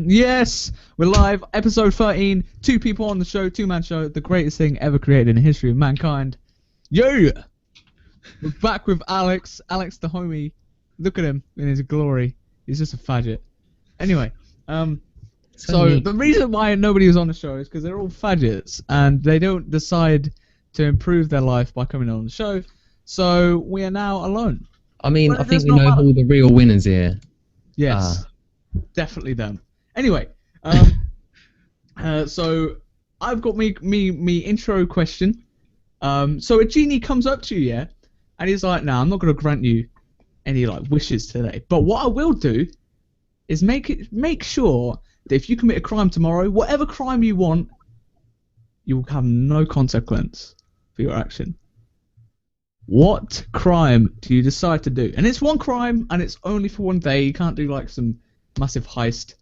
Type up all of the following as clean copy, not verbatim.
Yes, we're live. Episode 13. Two people on the show, two-man show, the greatest thing ever created in the history of mankind. Yeah! We're back with Alex. Alex the homie. Look at him in his glory. He's just a faggot. Anyway, so the reason why nobody was on the show is because they're all faggots and they don't decide to improve their life by coming on the show. So we are now alone. I mean, I think we know who the real winners here. Yes, definitely them. Anyway, so I've got me intro question. So a genie comes up to you, yeah, and he's like, "Nah, I'm not gonna grant you any like wishes today. But what I will do is make sure that if you commit a crime tomorrow, whatever crime you want, you will have no consequence for your action." What crime do you decide to do? And it's one crime, and it's only for one day. You can't do like some massive heist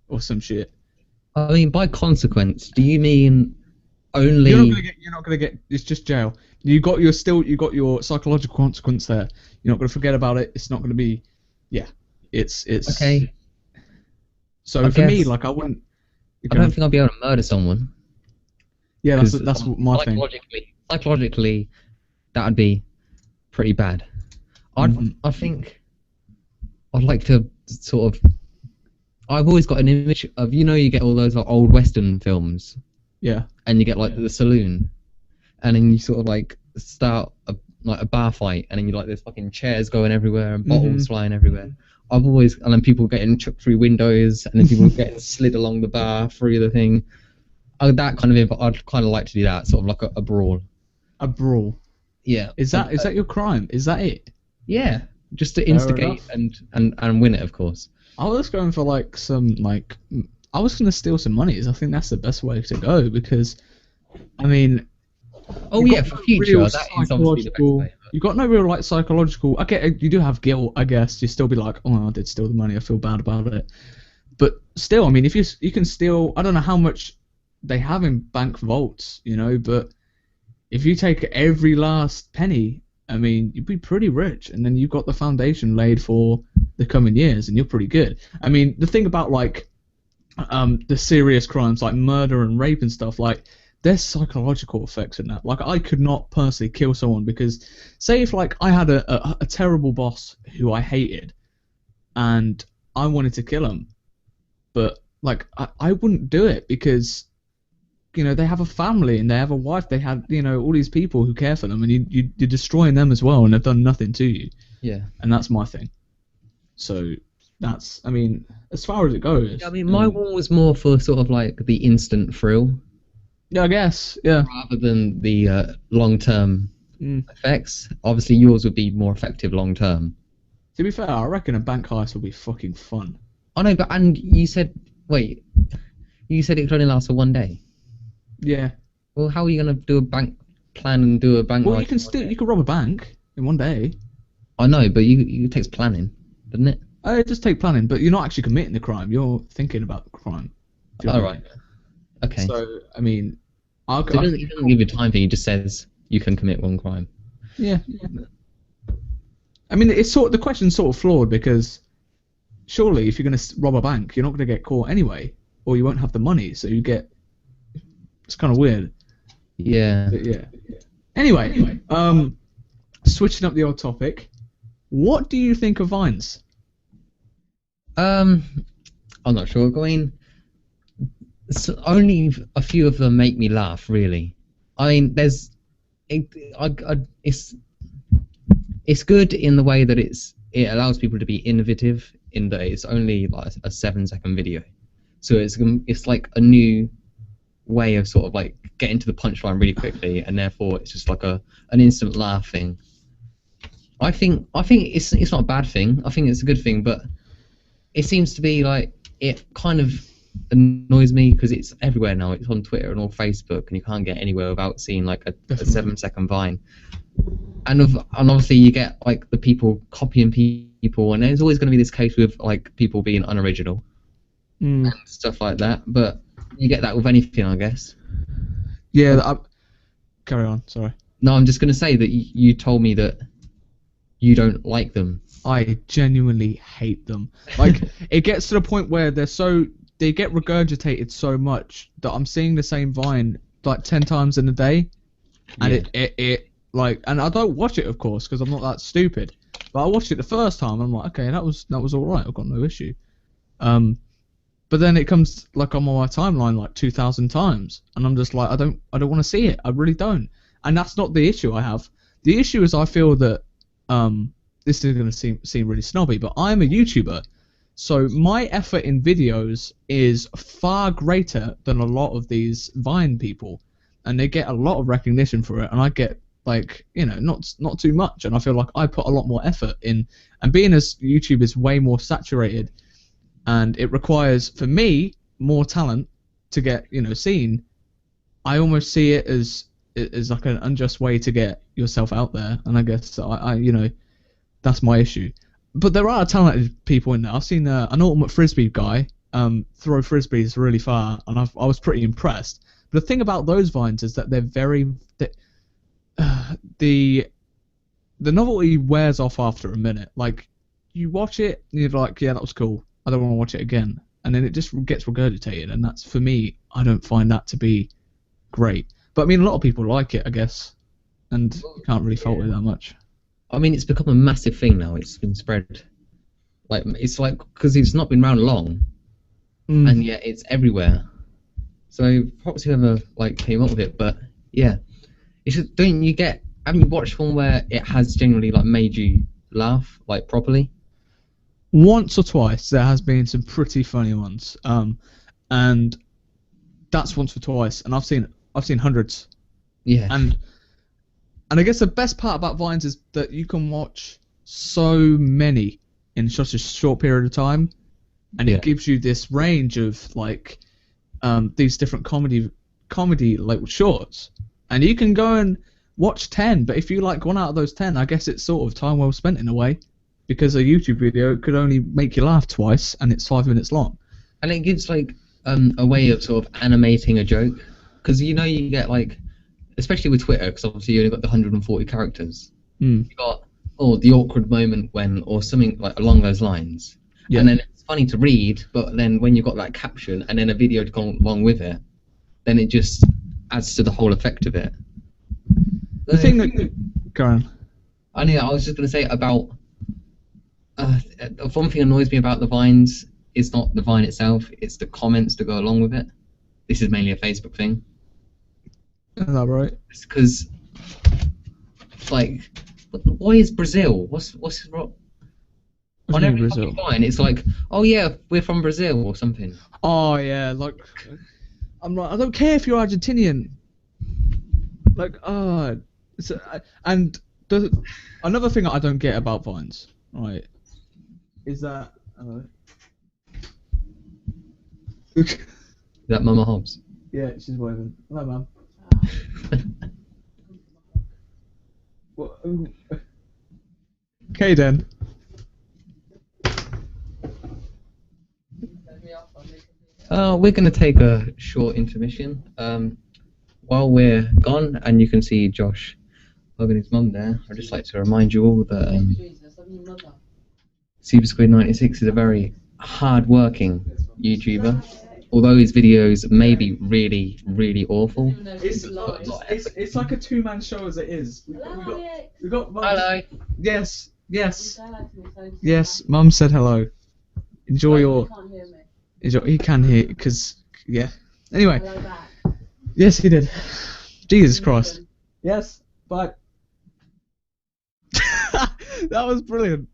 or some shit. I mean, by consequence, do you mean only? You're not gonna get. It's just jail. You got your psychological consequence there. You're not gonna forget about it. It's not gonna be. Yeah. It's. Okay. So for me, like I wouldn't. I don't think I'll be able to murder someone. Yeah, that's my thing. Psychologically, that would be pretty bad. I think I'd like to sort of. I've always got an image of, you get all those like, old Western films. Yeah. And you get like the saloon, and then you sort of like start a bar fight, and then you like there's fucking chairs going everywhere and bottles flying everywhere. And then people getting chucked through windows, and then people getting slid along the bar through the thing. I'd kind of like to do that, sort of like a brawl. A brawl. Yeah. Is that your crime? Is that it? Yeah. Just to instigate and win it, of course. I was going for I was gonna steal some monies. I think that's the best way to go because, I mean. Oh yeah, for future, that is obviously the best way. You've got no real psychological. Okay, you do have guilt, I guess. You still be like, oh, I did steal the money. I feel bad about it. But still, I mean, if you can steal, I don't know how much they have in bank vaults, but if you take every last penny, I mean, you'd be pretty rich, and then you've got the foundation laid for the coming years, and you're pretty good. I mean, the thing about the serious crimes like murder and rape and stuff, like there's psychological effects in that. Like I could not personally kill someone because, say, if like I had a terrible boss who I hated, and I wanted to kill him, but like I wouldn't do it because. They have a family and they have a wife. They have, all these people who care for them, and you're destroying them as well, and they've done nothing to you. Yeah. And that's my thing. So that's, I mean, as far as it goes. I mean, my one was more for sort of like the instant thrill. Yeah, I guess. Yeah. Rather than the long-term effects. Obviously, yours would be more effective long-term. To be fair, I reckon a bank heist would be fucking fun. I know, and you said it could only last for one day. Yeah. Well, how are you gonna do a bank plan and do a bank? Well, you can rob a bank in one day. I know, but it takes planning, doesn't it? It does take planning, but you're not actually committing the crime. You're thinking about the crime. Oh, right. Okay. So I mean, he doesn't give you a time thing. He just says you can commit one crime. Yeah. I mean, the question's sort of flawed because surely if you're gonna rob a bank, you're not gonna get caught anyway, or you won't have the money, so you get. It's kind of weird. Yeah. But yeah. Anyway, switching up the old topic, what do you think of Vines? I'm not sure. I mean, only a few of them make me laugh, really. I mean, it's good in the way that it allows people to be innovative in that it's only like a 7-second video, so it's like a new way of sort of like getting to the punchline really quickly, and therefore it's just like an instant laugh thing. I think it's not a bad thing. I think it's a good thing, but it seems to be like it kind of annoys me because it's everywhere now. It's on Twitter and on Facebook, and you can't get anywhere without seeing like a 7-second Vine. And obviously you get like the people copying people, and there's always going to be this case with like people being unoriginal and stuff like that. But you get that with anything, I guess. Yeah. Carry on. Sorry. No, I'm just going to say that you told me that you don't like them. I genuinely hate them. Like, it gets to the point where they get regurgitated so much that I'm seeing the same Vine like 10 times in a day, and it like, and I don't watch it, of course, because I'm not that stupid. But I watched it the first time, and I'm like, okay, that was all right. I've got no issue. But then it comes like on my timeline like 2,000 times, and I'm just like, I don't want to see it. I really don't. And that's not the issue I have. The issue is I feel that this is going to seem really snobby, but I'm a YouTuber, so my effort in videos is far greater than a lot of these Vine people, and they get a lot of recognition for it, and I get like, you know, not too much, and I feel like I put a lot more effort in, and being as YouTube is way more saturated, and it requires for me more talent to get, you know, seen. I almost see it as like an unjust way to get yourself out there, and I guess I you know, that's my issue. But there are talented people in there. I've seen an ultimate frisbee guy throw frisbees really far, and I was pretty impressed. But the thing about those Vines is that they're the novelty wears off after a minute. Like, you watch it and you're like, yeah, that was cool, I don't want to watch it again, and then it just gets regurgitated, and that's, for me, I don't find that to be great. But I mean, a lot of people like it, I guess, and you can't really fault it that much. I mean, it's become a massive thing now. It's been spread, like, it's like, because it's not been around long, and yet it's everywhere. So perhaps whoever like came up with it, but yeah, it's just, haven't you watched one where it has genuinely like made you laugh like properly? Once or twice there has been some pretty funny ones, and that's once or twice, and I've seen hundreds. Yeah. And I guess the best part about Vines is that you can watch so many in such a short period of time, and it gives you this range of like these different comedy like shorts, and you can go and watch 10. But if you like one out of those 10, I guess it's sort of time well spent in a way, because a YouTube video could only make you laugh twice, and it's 5 minutes long. And it gives like a way of sort of animating a joke, because you know you get like, especially with Twitter, because obviously you only got the 140 characters. You got the awkward moment when, or something like along those lines. Yeah. And then it's funny to read, but then when you've got that caption and then a video to go along with it, then it just adds to the whole effect of it. The thing that, go on. I was just going to say about one thing that annoys me about the Vines is not the Vine itself, it's the comments that go along with it. This is mainly a Facebook thing. Is that right? It's because, like, why is Brazil? What's wrong? On every fucking Vine, it's like, oh yeah, we're from Brazil or something. Oh yeah, like, I'm like, I don't care if you're Argentinian. Like, and another thing I don't get about Vines, right, is that. Is that Mama Hobbs? Yeah, she's waving. Hello, Mum. Okay then. We're going to take a short intermission. While we're gone, and you can see Josh hugging his mum there, I'd just like to remind you all that Super Squid 96 is a very hard-working YouTuber. Although his videos may be really, really awful. It's like a two-man show as it is. We got Mum. Hello. Yes. Yes, Mum said hello. Enjoy your. He can't hear me. He can hear, because yeah. Anyway. Yes, he did. Jesus Christ. Yes. Bye. That was brilliant.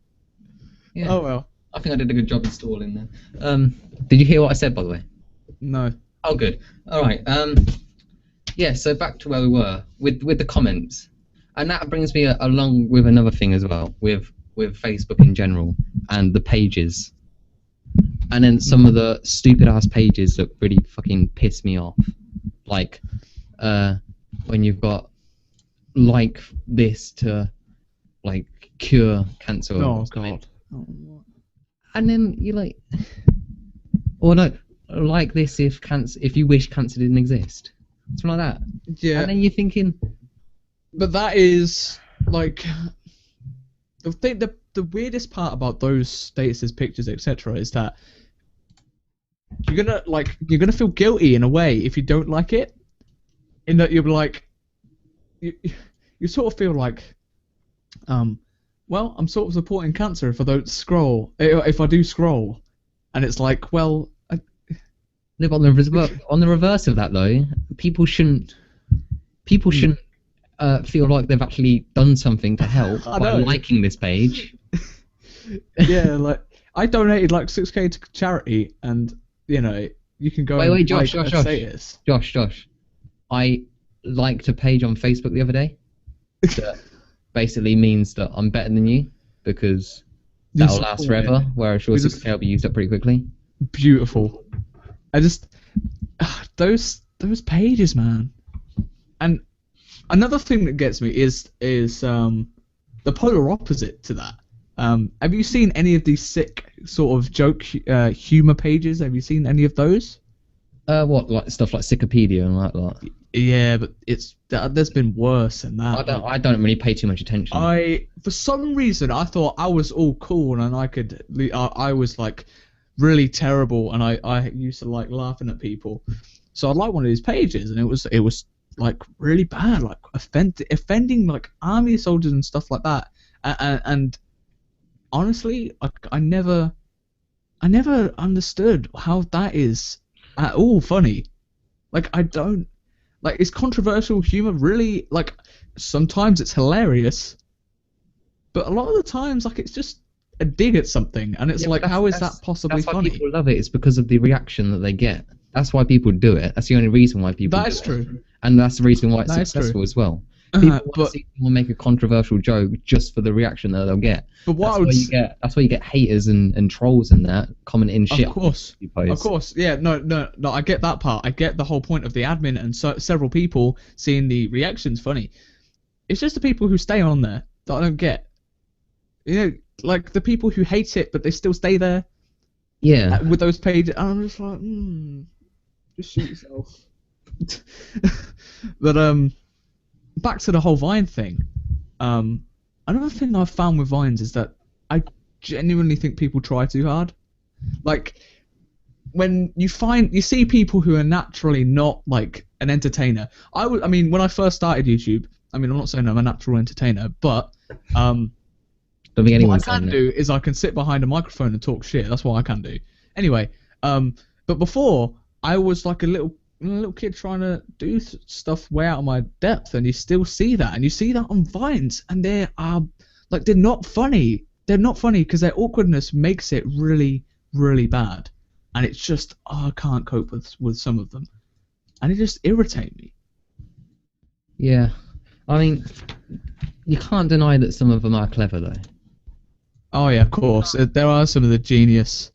Yeah. Oh well. I think I did a good job installing there. Did you hear what I said, by the way? No. Oh, good. All right. Yeah. So back to where we were with the comments, and that brings me along with another thing as well, with Facebook in general and the pages, and then some of the stupid ass pages that really fucking piss me off, like when you've got like this to like cure cancer. Oh God. And then you're like, or no. Like this if you wish cancer didn't exist, something like that. Yeah. And then you're thinking, but that is like the the weirdest part about those statuses, pictures, etc., is that you're gonna feel guilty in a way if you don't like it. In that you'll be like, you, you sort of feel like, well, I'm sort of supporting cancer if I don't scroll. If I do scroll, and it's like, well, No, but on the reverse of that though, people shouldn't feel like they've actually done something to help I by know. liking this page. yeah, like I donated like 6K to charity, and you know you can go. Wait, and Josh, like a status. Josh. I liked a page on Facebook the other day that basically means that I'm better than you because that'll last forever, whereas your 6K will be used up pretty quickly. Beautiful. I just those pages, man. And another thing that gets me is the polar opposite to that. Have you seen any of these sick sort of joke humor pages? Have you seen any of those? What, like stuff like Wikipedia and like that? Yeah, but there's been worse than that. I don't really pay too much attention. For some reason I thought I was all cool and I was like really terrible, and I used to like laughing at people. So I'd like one of these pages, and it was like really bad, like offending like army soldiers and stuff like that. And honestly, I never understood how that is at all funny. Like I don't like, is controversial humor really, like, sometimes it's hilarious, but a lot of the times like it's just a dig at something, and it's like, how is that possibly funny? That's why people love it. It's because of the reaction that they get. That's why people do it. That's the only reason why people do it. That is true. And that's the reason why it's successful as well. People want to see someone make a controversial joke just for the reaction that they'll get. But that's why you get haters and trolls and that commenting shit. Of course, yeah, no, I get that part. I get the whole point of the admin and several people seeing the reactions funny. It's just the people who stay on there that I don't get. You know, like the people who hate it but they still stay there. Yeah. With those pages, and I'm just like, just shoot yourself. But back to the whole Vine thing. Another thing I've found with Vines is that I genuinely think people try too hard. Like, when you see people who are naturally not like an entertainer. I mean, when I first started YouTube, I mean, I'm not saying I'm a natural entertainer, but don't think anyone what I can do is I can sit behind a microphone and talk shit. That's what I can do. Anyway, but before I was like a little kid trying to do stuff way out of my depth, and you still see that, and you see that on Vines, and they're not funny. They're not funny because their awkwardness makes it really, really bad, and it's just I can't cope with some of them, and it just irritates me. Yeah, I mean, you can't deny that some of them are clever though. Oh yeah, of course. There are some of the genius.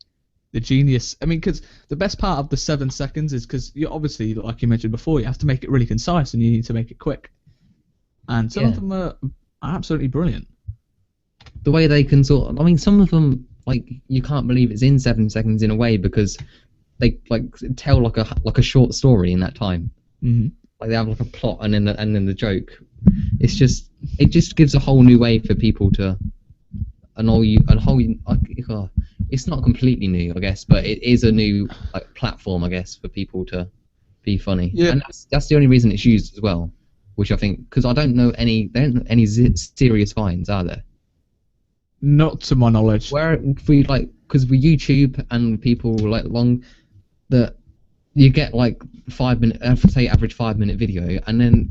I mean, because the best part of the 7 seconds is because you obviously, like you mentioned before, you have to make it really concise and you need to make it quick. And some of them are absolutely brilliant. The way they can I mean, some of them, like, you can't believe it's in 7 seconds in a way because they like tell like a short story in that time. Mm-hmm. Like they have like a plot and then the joke. It just gives a whole new way for people to it's not completely new, I guess, but it is a new like platform, I guess, for people to be funny. Yeah. And that's the only reason it's used as well, which I think, because I don't know any serious Vines, are there? Not to my knowledge. Where because with YouTube and people like that you get like 5 minute, say average 5-minute video, and then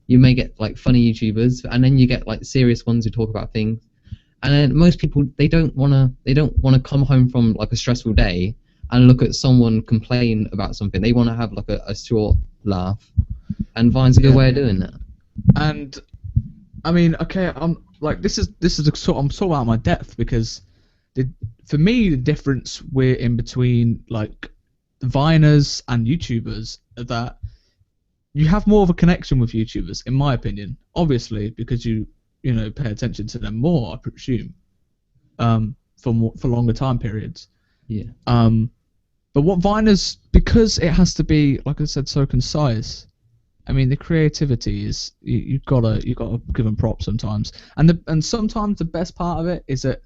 you may get like funny YouTubers, and then you get like serious ones who talk about things. And then most people they don't wanna come home from like a stressful day and look at someone complain about something. They want to have like a short laugh, and Vine's a good way of doing that. And I mean, okay, I'm like this is I'm so out of my depth because for me the difference we're in between like Viners and YouTubers are that you have more of a connection with YouTubers, in my opinion. Obviously, because you pay attention to them more, I presume, for longer time periods. Yeah. But what Viners, because it has to be, like I said, so concise. I mean, the creativity is you gotta give them props sometimes, and sometimes the best part of it is that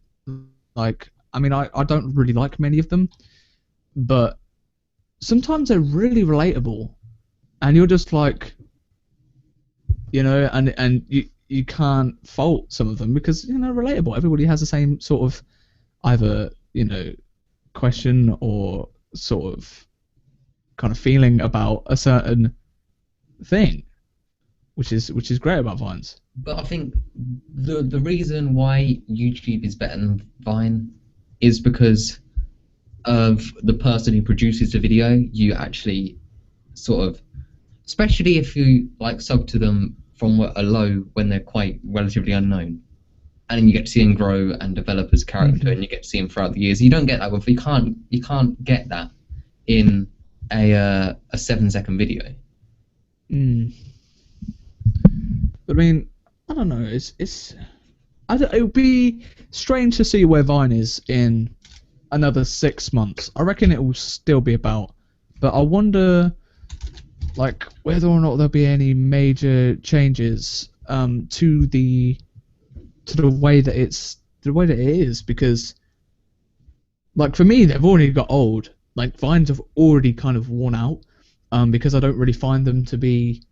Like, I mean, I don't really like many of them, but sometimes they're really relatable, and you're just like, and you can't fault some of them because relatable. Everybody has the same sort of either question or sort of kind of feeling about a certain thing, which is great about Vines. But I think the reason why YouTube is better than Vine is because of the person who produces the video. You actually sort of, especially if you like sub to them from a low when they're quite relatively unknown, and then you get to see them grow and develop as a character, and you get to see them throughout the years. You don't get that with you can't get that in a 7-second video. I mean, I don't know. It would be strange to see where Vine is in another 6 months. I reckon it will still be about, but I wonder, like, whether or not there'll be any major changes to the way that it is, because, like, for me, they've already got old. Like, Vines have already kind of worn out, because I don't really find them to be.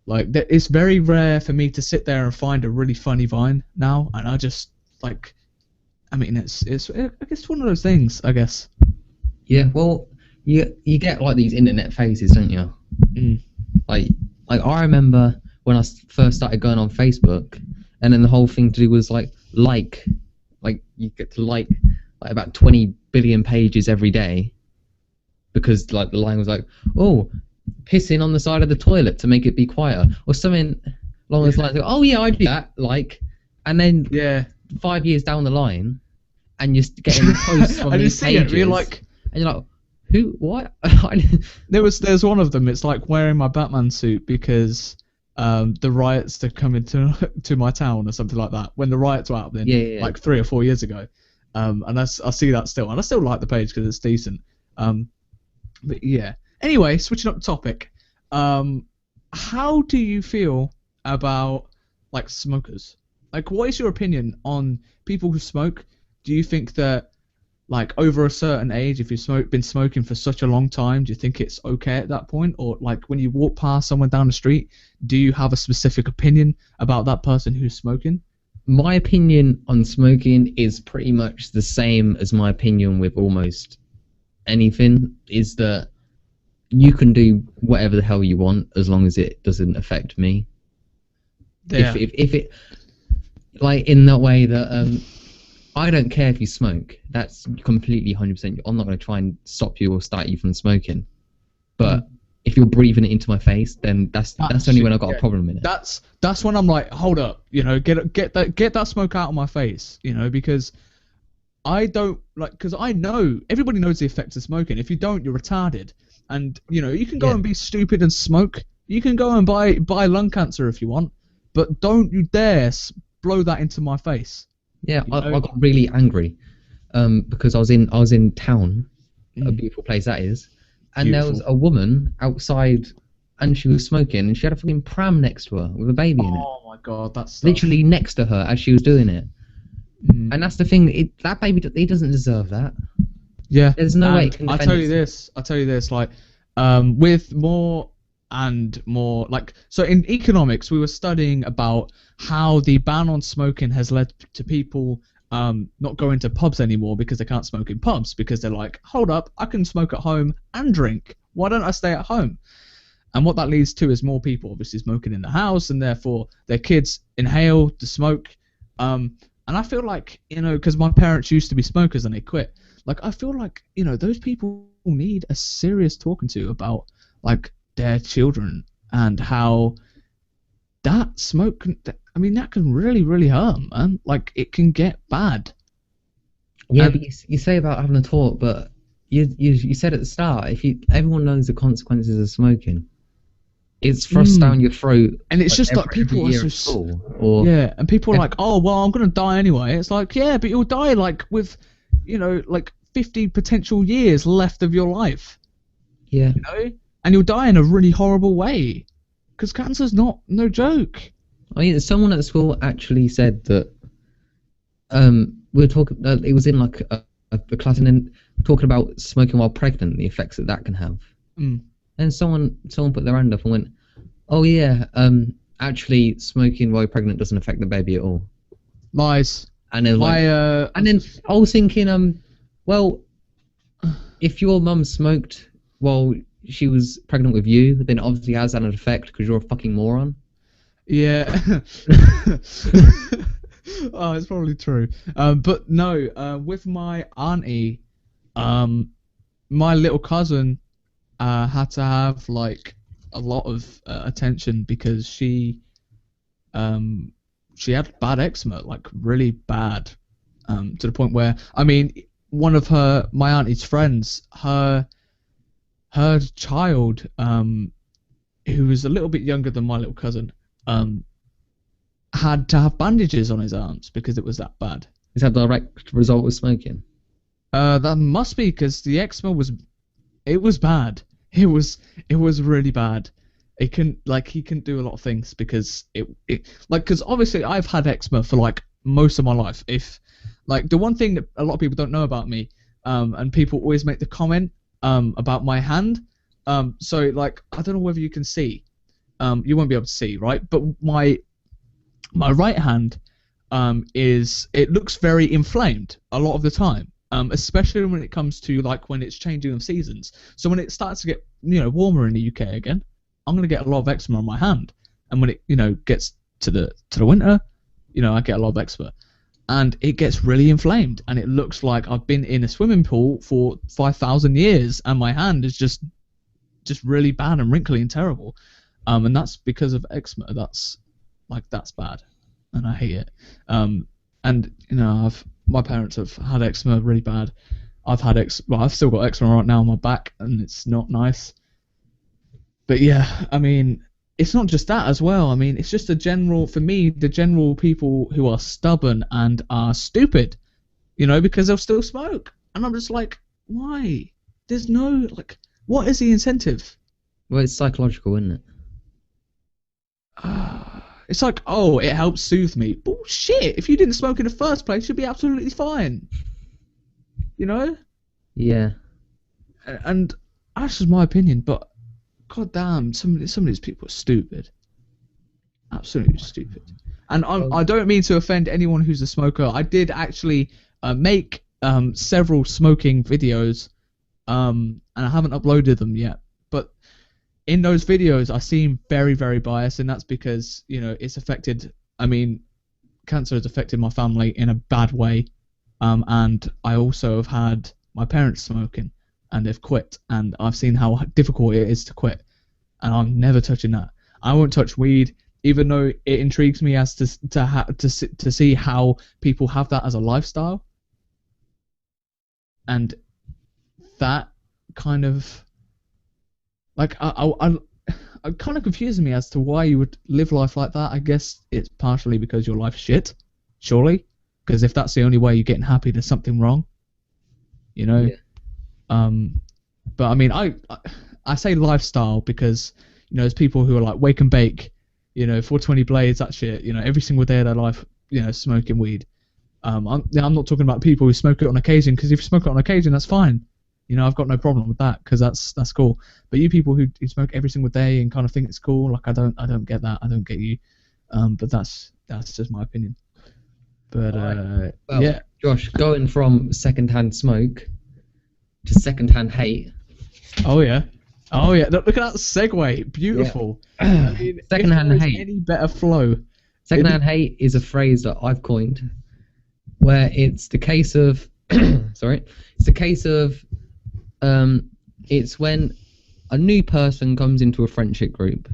Like, it's very rare for me to sit there and find a really funny Vine now, and I just, like, I mean, it's I guess one of those things, I guess. Yeah, well, you get like these internet phases, don't you? Like I remember when I first started going on Facebook, and then the whole thing to do was like you get to like about 20 billion pages every day, because like the line was like, oh, pissing on the side of the toilet to make it be quieter, or something along those lines. Oh yeah, I do that. Like, and then 5 years down the line, and you're getting posts from these pages, you're like, and you're like, who? What? There's one of them. It's like wearing my Batman suit because the riots that come into to my town or something like that. When the riots were happening, like 3 or 4 years ago, and I see that still, and I still like the page because it's decent. But yeah. Anyway, switching up the topic, how do you feel about like smokers? Like, what is your opinion on people who smoke? Do you think that, like, over a certain age, if you've been smoking for such a long time, do you think it's okay at that point? Or, like, when you walk past someone down the street, do you have a specific opinion about that person who's smoking? My opinion on smoking is pretty much the same as my opinion with almost anything, is that you can do whatever the hell you want as long as it doesn't affect me. Yeah. If it, like, in that way that I don't care if you smoke. That's completely 100%. I'm not going to try and stop you or start you from smoking. But if you're breathing it into my face, then that's only when I've got a problem in it. That's when I'm like, hold up, get that smoke out of my face, because I don't like, because I know everybody knows the effects of smoking. If you don't, you're retarded. And you can go and be stupid and smoke. You can go and buy lung cancer if you want, but don't you dare blow that into my face. Yeah, I got really angry because I was in town, a beautiful place that is, and there was a woman outside, and she was smoking, and she had a fucking pram next to her with a baby in it. Oh my god, that's literally next to her as she was doing it. And that's the thing. That baby, he doesn't deserve that. Yeah, there's no way it can I'll tell you this, like, with more and more, like, so in economics we were studying about how the ban on smoking has led to people not going to pubs anymore because they can't smoke in pubs, because they're like, hold up, I can smoke at home and drink, why don't I stay at home? And what that leads to is more people obviously smoking in the house, and therefore their kids inhale the smoke. And I feel like, because my parents used to be smokers and they quit, like, I feel like, those people need a serious talking to about, like, their children and how that smoke that can really, really hurt them, man. Like, it can get bad. Yeah, but you say about having a talk, but you said at the start, everyone knows the consequences of smoking. It's thrust down your throat, and it's just like people are so and people are like, oh well, I'm gonna die anyway. It's like, yeah, but you'll die like with, like 50 potential years left of your life. Yeah. And you'll die in a really horrible way, because cancer's no joke. I mean, someone at school actually said that we were talking. It was in like a class, and then talking about smoking while pregnant, the effects that can have. Mm. And someone put their hand up and went, "Oh yeah, actually, smoking while you're pregnant doesn't affect the baby at all." Lies. And then and then I was thinking, well, if your mum smoked while she was pregnant with you, then obviously it has an effect because you're a fucking moron. Yeah. Oh, it's probably true. But no, with my auntie, my little cousin had to have like a lot of attention because she had bad eczema, like really bad, to the point where, I mean, one of my auntie's friends, her child, who was a little bit younger than my little cousin, had to have bandages on his arms because it was that bad. Is that a direct result of smoking? That must be because the eczema was bad. It was really bad. He couldn't do a lot of things because because obviously I've had eczema for like most of my life. If like the one thing that a lot of people don't know about me, and people always make the comment about my hand. So like I don't know whether you can see. You won't be able to see, right? But my right hand it looks inflamed inflamed a lot of the time. Especially when it comes to like when it's changing of seasons. So when it starts to get warmer in the UK again, I'm gonna get a lot of eczema on my hand, and when it gets to the winter, I get a lot of eczema, and it gets really inflamed, and it looks like I've been in a swimming pool for 5,000 years, and my hand is just really bad and wrinkly and terrible, and that's because of eczema. That's bad, and I hate it. And my parents have had eczema really bad. I've still got eczema right now on my back, and it's not nice. But yeah, I mean, it's not just that as well. I mean, it's just the general people who are stubborn and are stupid, because they'll still smoke. And I'm just like, why? There's no, what is the incentive? Well, it's psychological, isn't it? It's like, oh, it helps soothe me. Bullshit. If you didn't smoke in the first place, you'd be absolutely fine. Yeah. And that's just my opinion, but god damn, some of these people are stupid. Absolutely stupid. And I don't mean to offend anyone who's a smoker. I did actually make several smoking videos, and I haven't uploaded them yet. But in those videos, I seem very, very biased, and that's because it's affected. I mean, cancer has affected my family in a bad way, and I also have had my parents smoking, and they've quit, and I've seen how difficult it is to quit, and I'm never touching that. I won't touch weed, even though it intrigues me as to see how people have that as a lifestyle, and that kind of it kind of confuses me as to why you would live life like that. I guess it's partially because your life's shit, surely, because if that's the only way you're getting happy, there's something wrong, Yeah. But I mean, I say lifestyle because there's people who are like wake and bake, 420 blades, that shit, every single day of their life, smoking weed. I'm not talking about people who smoke it on occasion, because if you smoke it on occasion, that's fine. I've got no problem with that, because that's cool. But you people who smoke every single day and kind of think it's cool, I don't get that. I don't get you. But that's just my opinion. But well, yeah, Josh, going from secondhand smoke to secondhand hate. Oh yeah. Look at that segue. Beautiful. Yeah. I mean, secondhand hate. Any better flow? Secondhand hate is a phrase that I've coined, where it's the case of it's when a new person comes into a friendship group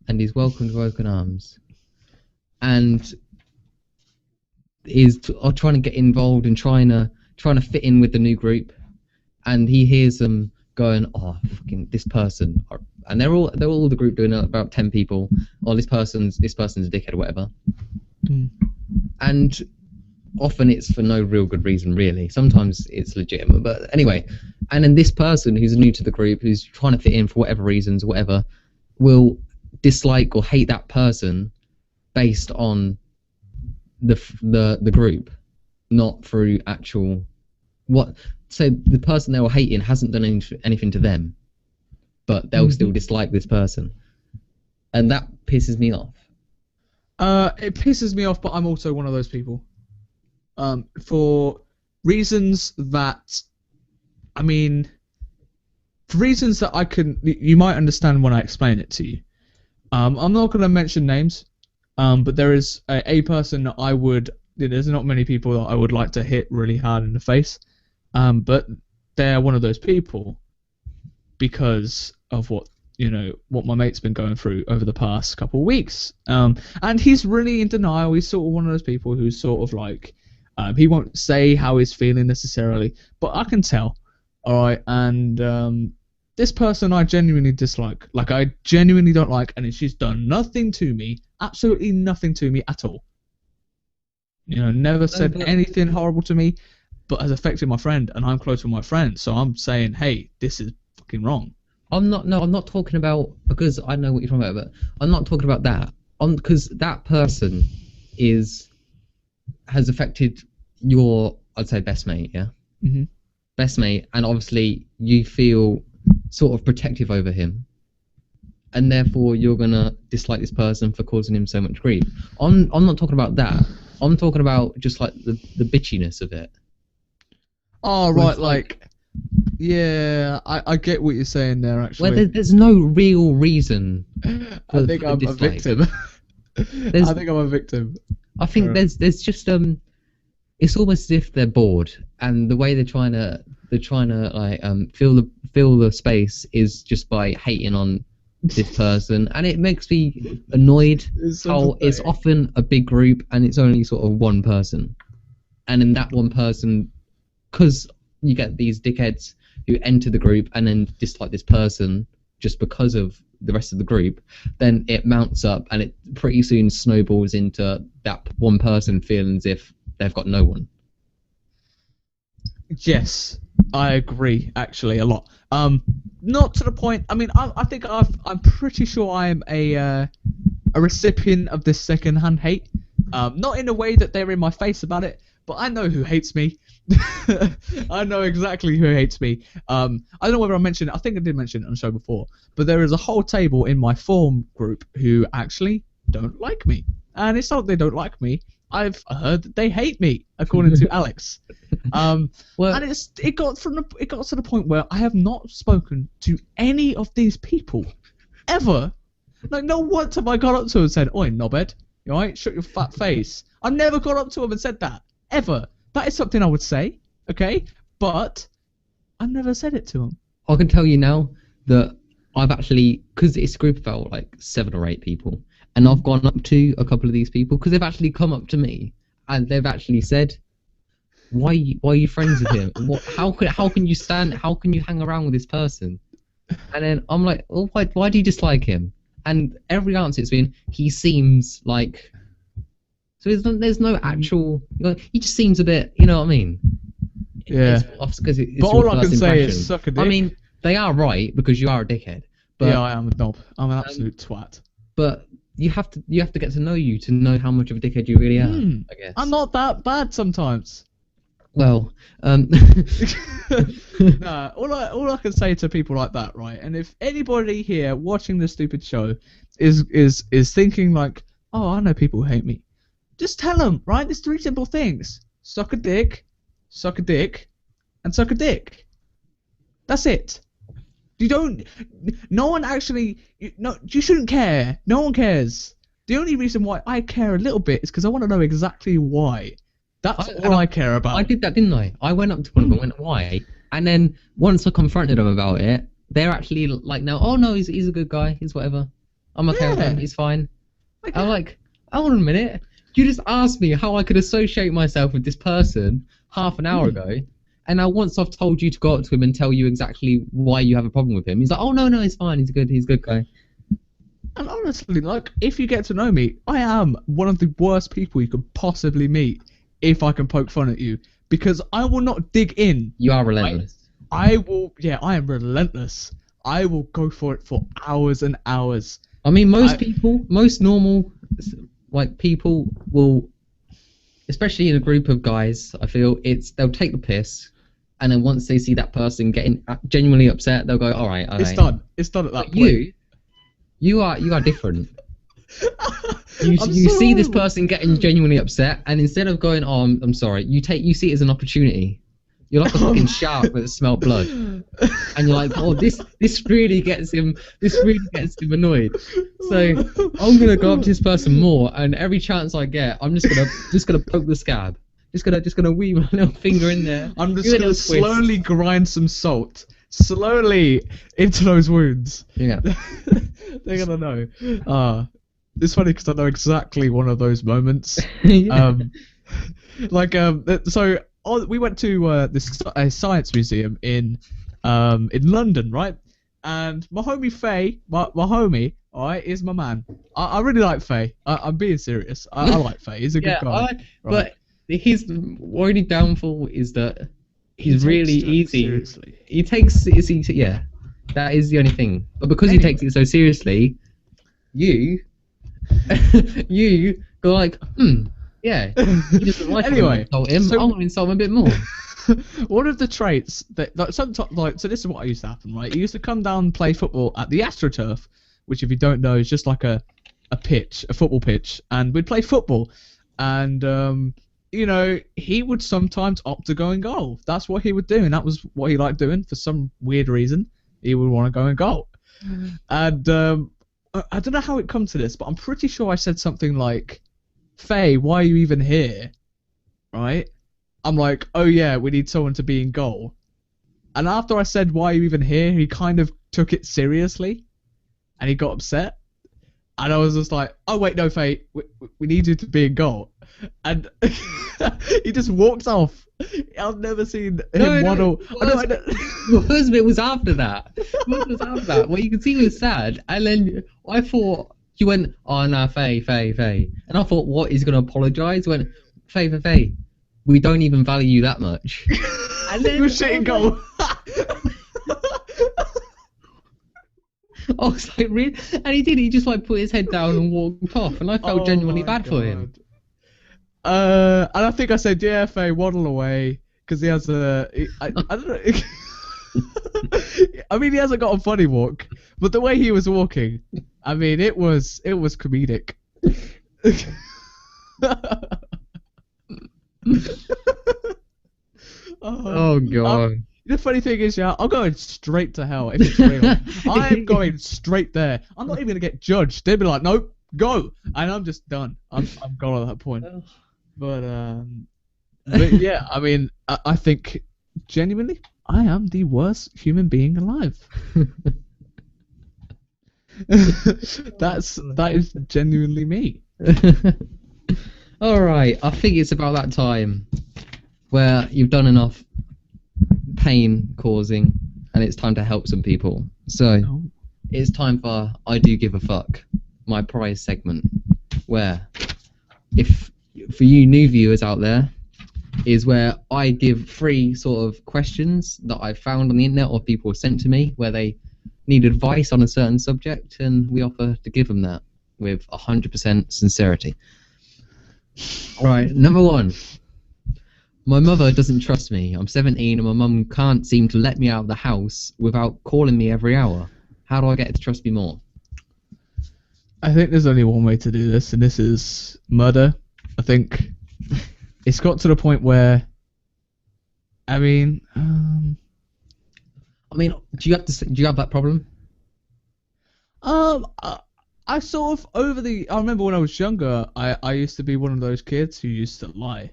and is welcomed with open arms and is trying to get involved and trying to fit in with the new group, and he hears them going, oh fucking this person, and they're all the group doing about 10 people, oh this person's a dickhead or whatever. And often it's for no real good reason, really. Sometimes it's legitimate, but anyway. And then this person who's new to the group, who's trying to fit in for whatever reasons, whatever, will dislike or hate that person based on the group. not through actual what. So the person they were hating hasn't done anything to them, but they'll still dislike this person, and that pisses me off. It pisses me off, but I'm also one of those people. For reasons that, I mean, for reasons that you might understand when I explain it to you. I'm not going to mention names, but there is a person that I would. There's not many people that I would like to hit really hard in the face, but they're one of those people because of what my mate's been going through over the past couple of weeks. And he's really in denial. He's sort of one of those people who's sort of like, he won't say how he's feeling necessarily, but I can tell. All right, and this person I genuinely dislike. Like, I genuinely don't like, and she's done nothing to me, absolutely nothing to me at all. Never said anything horrible to me, but has affected my friend, and I'm close with my friend, so I'm saying, hey, this is fucking wrong. I'm not talking about, because I know what you're talking about, but I'm not talking about that. Because that person has affected your, I'd say, best mate, yeah? Mm-hmm. Best mate, and obviously you feel sort of protective over him, and therefore you're gonna dislike this person for causing him so much grief. I'm not talking about that. I'm talking about just like the bitchiness of it. Oh, right, like yeah, I get what you're saying there, actually. Well, there's no real reason. I think I'm a victim. I think I'm a victim. I think there's just it's almost as if they're bored, and the way they're trying to like fill the space is just by hating on this person, and it makes me annoyed how it's often a big group and it's only sort of one person, and in that one person, because you get these dickheads who enter the group and then dislike this person just because of the rest of the group, then it mounts up and it pretty soon snowballs into that one person feeling as if they've got no one. Yes, I agree, actually, a lot. Not to the point. I mean, I think I'm pretty sure I am a recipient of this secondhand hate. Not in a way that they're in my face about it, but I know who hates me. I know exactly who hates me. I don't know whether I mentioned it. I think I did mention it on the show before. But there is a whole table in my form group who actually don't like me. And it's not that they don't like me. I've heard that they hate me, according to Alex. Well, and it got to the point where I have not spoken to any of these people ever. Like, not once have I gone up to them and said, "Oi, knobhead, you alright? Shut your fat face." I've never gone up to them and said that ever. That is something I would say, okay? But I've never said it to them. I can tell you now that I've actually, because it's a group of about like 7 or 8 people, and I've gone up to a couple of these people because they've actually come up to me and they've actually said, "Why are you friends with him? How can you hang around with this person?" And then I'm like, "Oh, why do you dislike him?" And every answer has been, "He seems like." So there's no actual. He just seems a bit. You know what I mean? Yeah. It's but all I can say is suck a dick. I mean, they are right because you are a dickhead. But, yeah, I am a knob. I'm an absolute twat. But you have to get to know you to know how much of a dickhead you really are. I guess I'm not that bad sometimes. Well, nah, all I can say to people like that, right? And if anybody here watching this stupid show is thinking like, "Oh, I know people who hate me," just tell them, right? There's 3 simple things: suck a dick, and suck a dick. That's it. No one actually. You shouldn't care. No one cares. The only reason why I care a little bit is because I want to know exactly why. That's all I care about. I did that, didn't I? I went up to one of them and went, "Why?" And then once I confronted them about it, they're actually like, "Now, oh no, he's a good guy. He's whatever. I'm okay with him. He's fine." I'm like, hold on a minute. You just asked me how I could associate myself with this person half an hour ago, and now once I've told you to go up to him and tell you exactly why you have a problem with him, he's like, "Oh no, he's fine. He's a good guy." And honestly, like, if you get to know me, I am one of the worst people you could possibly meet if I can poke fun at you, because I will not dig in. You are relentless. I am relentless. I will go for it for hours and hours. I mean, most normal, like, people will especially in a group of guys, I feel they'll take the piss, and then once they see that person getting genuinely upset, they'll go, all right, It's done. It's done at that But point. you are different. I'm You see this sorry. person getting genuinely upset, and instead of going, "Oh, I'm sorry," you see it as an opportunity. You're like a fucking shark that smelt blood, and you're like, "Oh, this really gets him. This really gets him annoyed." So I'm gonna go up to this person more, and every chance I get, I'm just gonna poke the scab. Just gonna weave my little finger in there. I'm just give it a gonna little twist. slowly grind some salt slowly into those wounds. Yeah. They're gonna know. It's funny because I know exactly one of those moments. Yeah. So we went to this science museum in London, right? And my homie Faye, my homie, all right, is my man. I really like Faye. I'm being serious. I like Faye. He's a good Yeah, guy. but his only downfall is that he's really easy. Seriously. He takes it. Yeah, that is the only thing. But because he takes it so seriously, you go like, yeah. He doesn't like Anyway, insult him. so- I'm gonna insult him a bit more. One of the traits that sometimes so this is what used to happen, right? He used to come down and play football at the AstroTurf, which if you don't know is just like a football pitch, and we'd play football, and he would sometimes opt to go in goal. That's what he would do, and that was what he liked doing for some weird reason. He would want to go in goal, and I don't know how it comes to this, but I'm pretty sure I said something like, "Faye, why are you even here?" Right? I'm like, "Oh yeah, we need someone to be in goal." And after I said, "Why are you even here?" he kind of took it seriously, and he got upset. And I was just like, "Oh wait, no, Faye, we need you to be in goal." And he just walked off. I've never seen him waddle. The first bit was after that. Well, you can see he was sad, and then I thought he went, "Oh no, Faye," and I thought, what, he's gonna apologise? He went, Faye, we don't even value you that much. And then he was shitting goal. I was like, really? And he did. He just like put his head down and walked off, and I felt genuinely bad for him. And I think I said, "Yeah, Faye, waddle away," because he has I don't know. I mean, he hasn't got a funny walk, but the way he was walking, I mean, it was comedic. Oh god. The funny thing is, yeah, I'm going straight to hell if it's real. I'm going straight there. I'm not even gonna get judged. They'd be like, "Nope, go," and I'm just done. I'm gone at that point. But yeah, I mean, I think genuinely, I am the worst human being alive. That is genuinely me. All right, I think it's about that time where you've done enough pain causing, and it's time to help some people. So it's time for I Do Give a Fuck, my prize segment, where if for you new viewers out there, is where I give 3 sort of questions that I found on the internet or people have sent to me where they need advice on a certain subject, and we offer to give them that with 100% sincerity. Alright, number 1. My mother doesn't trust me. I'm 17 and my mum can't seem to let me out of the house without calling me every hour. How do I get her to trust me more? I think there's only one way to do this, and this is murder. I think it's got to the point where, I mean, do you have that problem? I sort of I remember when I was younger, I used to be one of those kids who used to lie.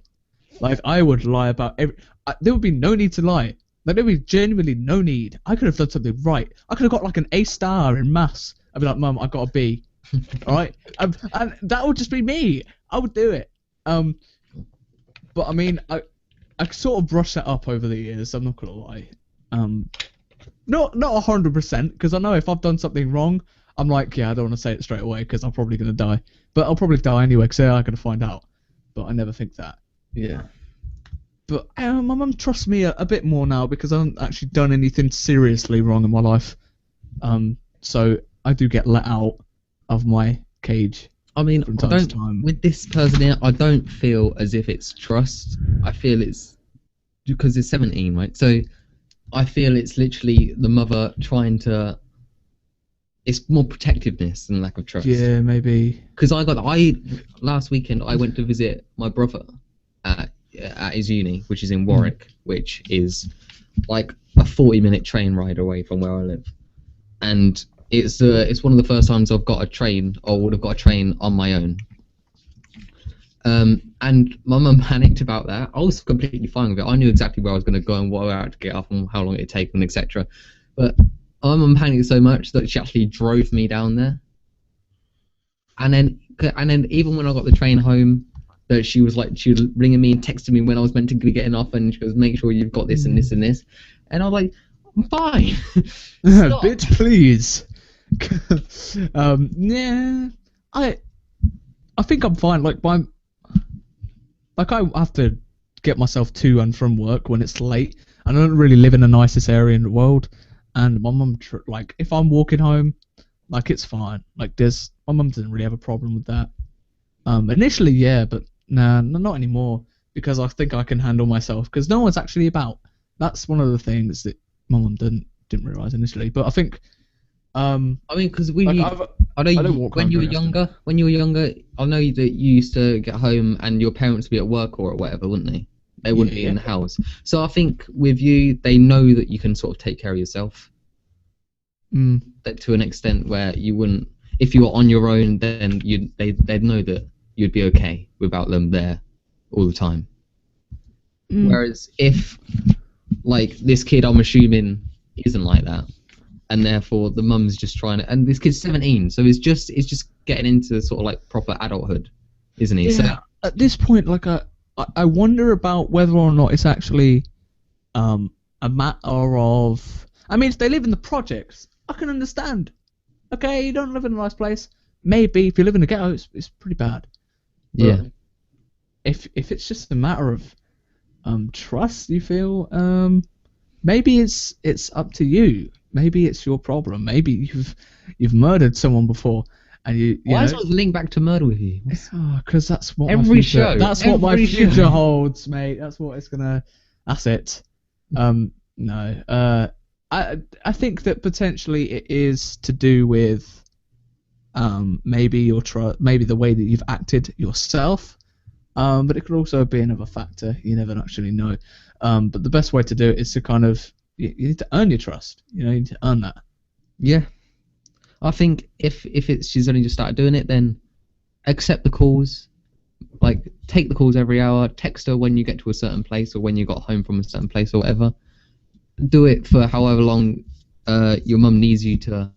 Like, I would lie about there would be no need to lie. Like, there would be genuinely no need. I could have done something right. I could have got like an A star in maths. I'd be like, "Mum, I got a B." All right, and that would just be me. I would do it. But I mean, I sort of brushed that up over the years. I'm not gonna lie. Not 100%, because I know if I've done something wrong, I'm like, yeah, I don't want to say it straight away because I'm probably gonna die. But I'll probably die anyway because I'm gonna find out. But I never think that. Yeah. But my mum trusts me a bit more now because I haven't actually done anything seriously wrong in my life. So I do get let out of my cage I mean, from I time to don't. time. With this person here, I don't feel as if it's trust. I feel it's because it's 17, right? So I feel it's literally the mother trying to. It's more protectiveness than lack of trust. Yeah, maybe. Because last weekend I went to visit my brother at his uni, which is in Warwick, which is like a 40-minute train ride away from where I live, and it's one of the first times I've got a train or would have got a train on my own. And my mum panicked about that. I was completely fine with it. I knew exactly where I was going to go and what I had to get off and how long it'd take and etc. But my mum panicked so much that she actually drove me down there. And then even when I got the train home, that she was ringing me and texting me when I was meant to be getting off, and she goes, "Make sure you've got this and this and this." And I was like, "I'm fine." Bitch, please. Yeah, I think I'm fine. Like I have to get myself to and from work when it's late. And I don't really live in the nicest area in the world. And my mum, like, if I'm walking home, like, it's fine. Like, my mum doesn't really have a problem with that. Initially, yeah, but nah, not anymore, because I think I can handle myself. Because no one's actually about. That's one of the things that my mum didn't realize initially. But I think. I mean, because I know I don't walk when home you were very often. younger. When you were younger, I know that you used to get home and your parents would be at work or whatever, wouldn't they? They wouldn't be in the house. So I think with you, they know that you can sort of take care of yourself. That to an extent where you wouldn't, if you were on your own, then they'd know that you'd be okay without them there all the time. Whereas if, like, this kid, I'm assuming, isn't like that, and therefore the mum's just trying to, and this kid's 17, so it's just getting into sort of like proper adulthood, isn't he? Yeah. So at this point, like, I wonder about whether or not it's actually a matter of. I mean, if they live in the projects, I can understand. Okay, you don't live in a nice place. Maybe if you live in a ghetto, it's pretty bad. But yeah. If it's just a matter of trust, you feel maybe it's up to you. Maybe it's your problem. Maybe you've murdered someone before, and you Why know. is it linked back to murder with you? Because that's what Every my future, show. That's what my future show. holds, mate. That's what it's gonna. That's it. No. I think that potentially it is to do with maybe maybe the way that you've acted yourself. But it could also be another factor. You never actually know. But the best way to do it is to kind of you need to earn your trust. You need to earn that. Yeah. I think if she's only just started doing it, then accept the calls. Like, take the calls every hour. Text her when you get to a certain place or when you got home from a certain place or whatever. Do it for however long your mum needs you to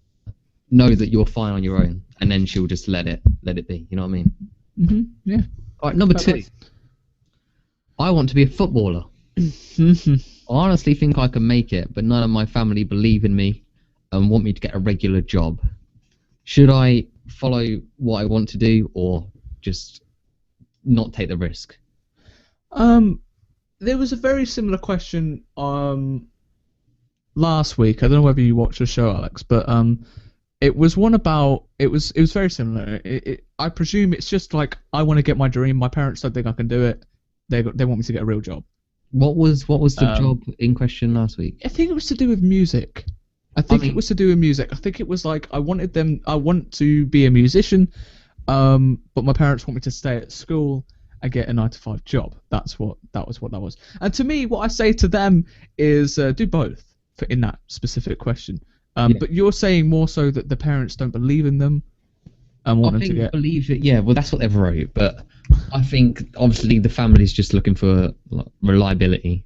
know that you're fine on your own, and then she'll just let it be. You know what I mean? Yeah. All right, number 2. I want to be a footballer. I honestly think I can make it, but none of my family believe in me and want me to get a regular job. Should I follow what I want to do or just not take the risk? There was a very similar question last week. I don't know whether you watched the show, Alex, but it was one about it was very similar. I presume it's just like I want to get my dream. My parents don't think I can do it. They want me to get a real job. What was the job in question last week? I think it was to do with music. It was to do with music. I think it was like I want to be a musician, but my parents want me to stay at school and get a 9-to-5 job. That was. And to me, what I say to them is do both in that specific question. But you're saying more so that the parents don't believe in them and want them to get. Believe it. Yeah, well, that's what they've wrote. But I think obviously the family's just looking for reliability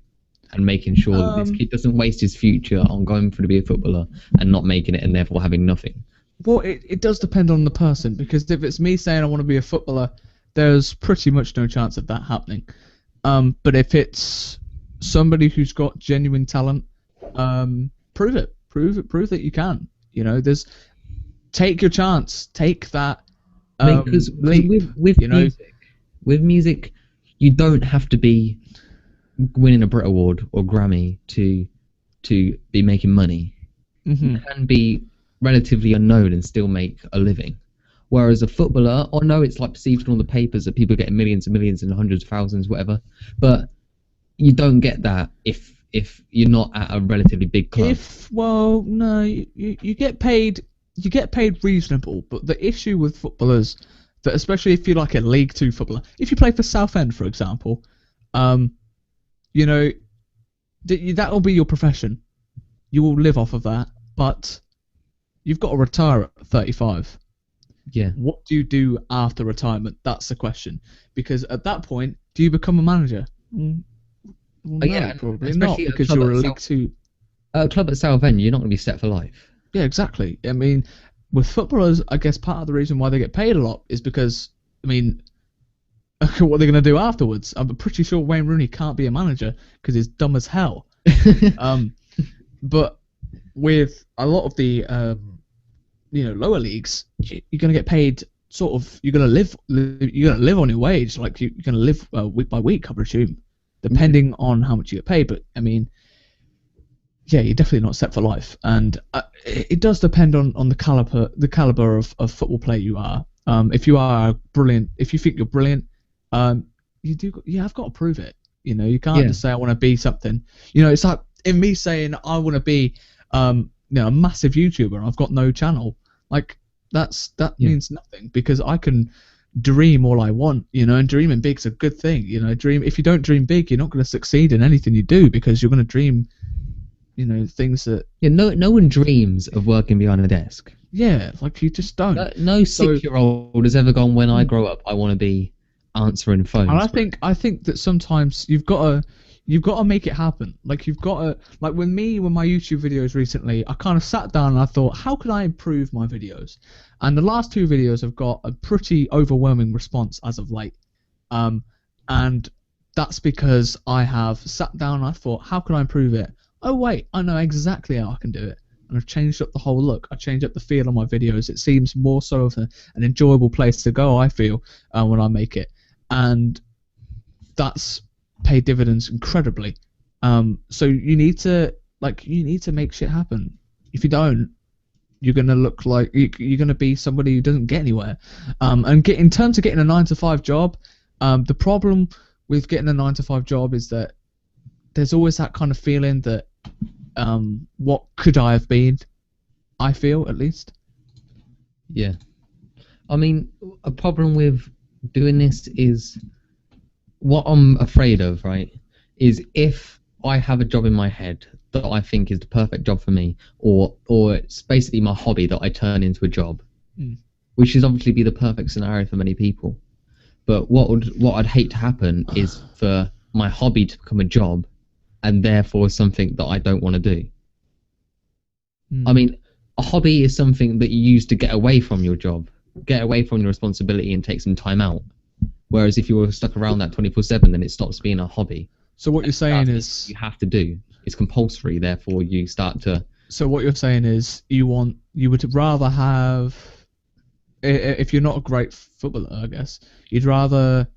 and making sure that this kid doesn't waste his future on going for to be a footballer and not making it and therefore having nothing. Well, it does depend on the person, because if it's me saying I want to be a footballer, there's pretty much no chance of that happening. But if it's somebody who's got genuine talent, prove it. Prove that you can. Take your chance. Take that Because leap. With music, you don't have to be winning a Brit Award or Grammy to be making money. Mm-hmm. You can be relatively unknown and still make a living. Whereas a footballer, I know it's like perceived in all the papers that people are getting millions and millions and hundreds of thousands, whatever, but you don't get that if you're not at a relatively big club. No, you get paid. You get paid reasonable, but the issue with footballers, that especially if you're like a League Two footballer, if you play for Southend, for example, you know, that will be your profession. You will live off of that, but you've got to retire at 35. Yeah. What do you do after retirement? That's the question. Because at that point, do you become a manager? Well, no, Yeah, probably not, especially at a because club you're a at League Two. At a club at Southend, you're not going to be set for life. Yeah, exactly. I mean, with footballers, I guess part of the reason why they get paid a lot is because, I mean, what are they going to do afterwards? I'm pretty sure Wayne Rooney can't be a manager because he's dumb as hell. But with a lot of the lower leagues, you're going to get paid sort of. You're going to live on your wage. Like you're going to live week by week, I presume, depending on how much you get paid. But I mean, yeah, you're definitely not set for life, and it does depend on the caliber of football player you are. If you are brilliant, if you think you're brilliant, you have got to prove it. You know, you can't just say I want to be something. You know, it's like in me saying I want to be a massive YouTuber and I've got no channel. Like that means nothing, because I can dream all I want, you know, and dreaming big's a good thing. You know, if you don't dream big, you're not going to succeed in anything you do, because you're going to dream, you know, things that... Yeah, no one dreams of working behind a desk. Yeah, like you just don't. No 6-year-old has ever gone, when I grow up, I want to be answering phones. And I think that sometimes you've got to make it happen. Like you've got to, like with my YouTube videos recently, I kind of sat down and I thought, how can I improve my videos? And the last 2 videos have got a pretty overwhelming response as of late. And that's because I have sat down and I thought, how can I improve it? Oh wait, I know exactly how I can do it. And I've changed up the whole look. I changed up the feel of my videos. It seems more so of an enjoyable place to go, I feel, when I make it. And that's paid dividends incredibly. So you need to make shit happen. If you don't, you're gonna look like you're gonna be somebody who doesn't get anywhere. And in terms of getting a 9-to-5 job, the problem with getting a 9-to-5 job is that there's always that kind of feeling that what could I have been? I feel, at least. Yeah. I mean, a problem with doing this is, what I'm afraid of, right, is if I have a job in my head that I think is the perfect job for me, or it's basically my hobby that I turn into a job, which is obviously be the perfect scenario for many people. But what I'd hate to happen is for my hobby to become a job, and therefore something that I don't want to do. I mean, a hobby is something that you use to get away from your job, get away from your responsibility and take some time out. Whereas if you were stuck around that 24/7, then it stops being a hobby. So what you're saying is... You have to do. It's compulsory, therefore you start to... So what you're saying is you would rather have... If you're not a great footballer, I guess, you'd rather...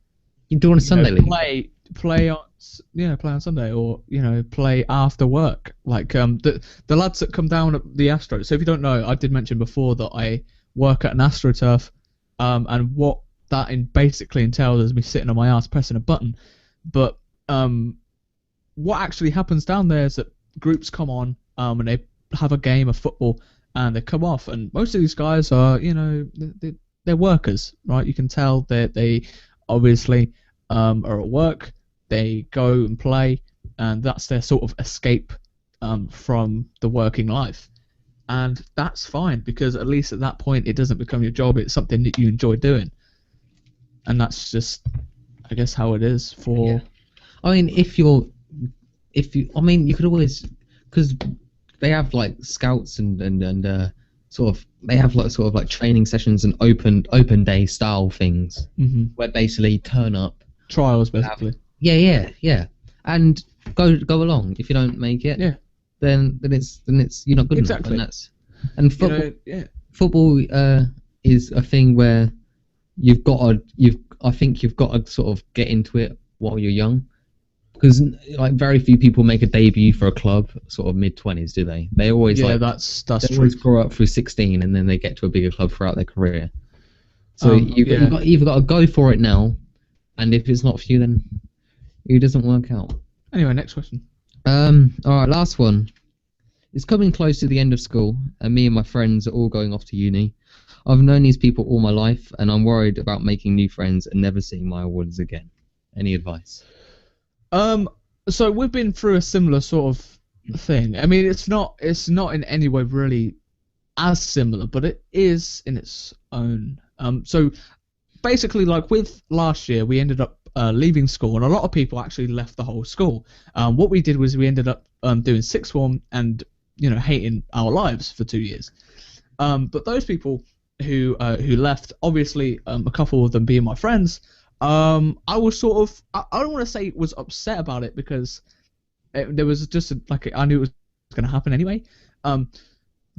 You do on a Sunday league. Play on Sunday, or play after work, like the lads that come down at the Astro. So if you don't know, I did mention before that I work at an AstroTurf, and what that basically entails is me sitting on my ass pressing a button. But what actually happens down there is that groups come on, and they have a game of football, and they come off, and most of these guys are they're workers, right? You can tell that they obviously are at work. They go and play, and that's their sort of escape from the working life. And that's fine, because at least at that point it doesn't become your job, it's something that you enjoy doing. And that's just, I guess, how it is for... Yeah. I mean, you could always... Because they have, like, scouts and sort of... They have, like, sort of, like, training sessions and open day style things, where basically turn up... Trials, basically. Yeah. And go along. If you don't make it, then it's you're not good enough. And football. Football is a thing where I think you've got to sort of get into it while you're young, because like very few people make a debut for a club sort of mid-20s, do they? They always that's they true. always grow up through 16 and then they get to a bigger club throughout their career. So Yeah. you either got to go for it now, and if it's not for you, then it doesn't work out. Anyway, next question. All right, last one. It's coming close to the end of school, and me and my friends are all going off to uni. I've known these people all my life, and I'm worried about making new friends and never seeing my awards again. Any advice? So we've been through a similar sort of thing. I mean, it's not in any way really as similar, but it is in its own. So basically, like with last year, we ended up leaving school, and a lot of people actually left the whole school. What we did was we ended up doing sixth form and hating our lives for 2 years. But those people who left, obviously, a couple of them being my friends, I was sort of I don't want to say was upset about it because there was just I knew it was going to happen anyway.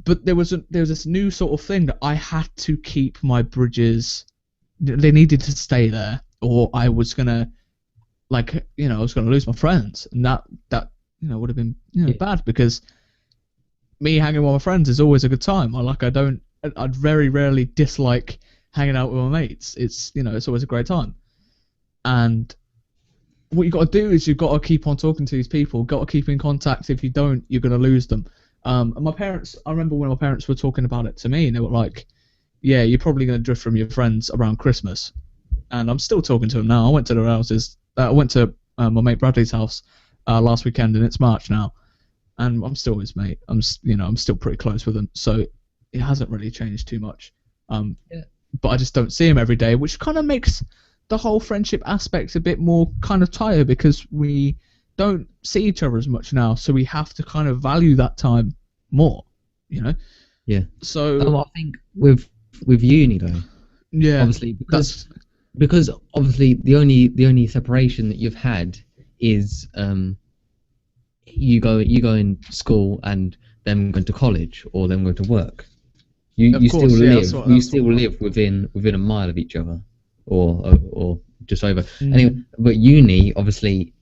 But there was this new sort of thing that I had to keep my bridges. They needed to stay there, or I was gonna I was gonna lose my friends, and that would have been bad because me hanging with my friends is always a good time. I'd very rarely dislike hanging out with my mates. It's it's always a great time. And what you got to do is you've got to keep on talking to these people. Got to keep in contact. If you don't, you're gonna lose them. And my parents, I remember when my parents were talking about it to me, and they were like, "Yeah, you're probably gonna drift from your friends around Christmas." And I'm still talking to them now. I went to their houses. I went to my mate Bradley's house last weekend, and it's March now, and I'm still his mate. I'm still pretty close with him, so it hasn't really changed too much. But I just don't see him every day, which kind of makes the whole friendship aspect a bit more kind of tired because we don't see each other as much now, so we have to kind of value that time more, Yeah. So I think with uni though, yeah, obviously because obviously the only separation that you've had is you go in school and them going to college or them going to work. You still live within a mile of each other, or just over. Anyway, but uni obviously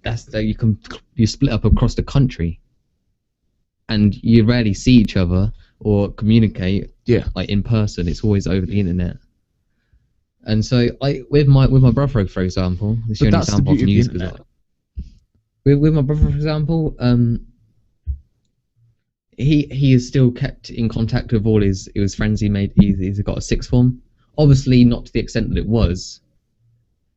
that's that you split up across the country, and you rarely see each other or communicate. Like in person, it's always over the internet. And so, with my brother, for example, this is the only example I can use. With my brother, for example, he is still kept in contact with all his friends he made. He's got a sixth form. Obviously, not to the extent that it was,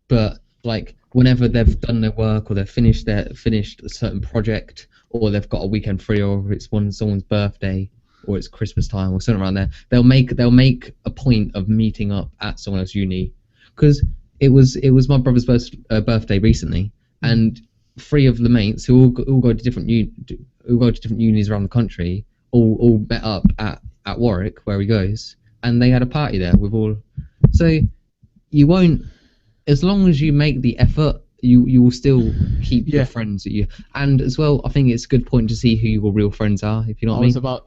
but like whenever they've done their work or they've finished a certain project or they've got a weekend free or it's someone's birthday or it's Christmas time or something around there, they'll make a point of meeting up at someone else's uni, because it was my brother's birthday recently, and 3 of the mates who all go to different unis around the country all met up at Warwick where he goes, and they had a party there with all. So you won't, as long as you make the effort, you will still keep your friends at you. And as well, I think it's a good point to see who your real friends are, if you know what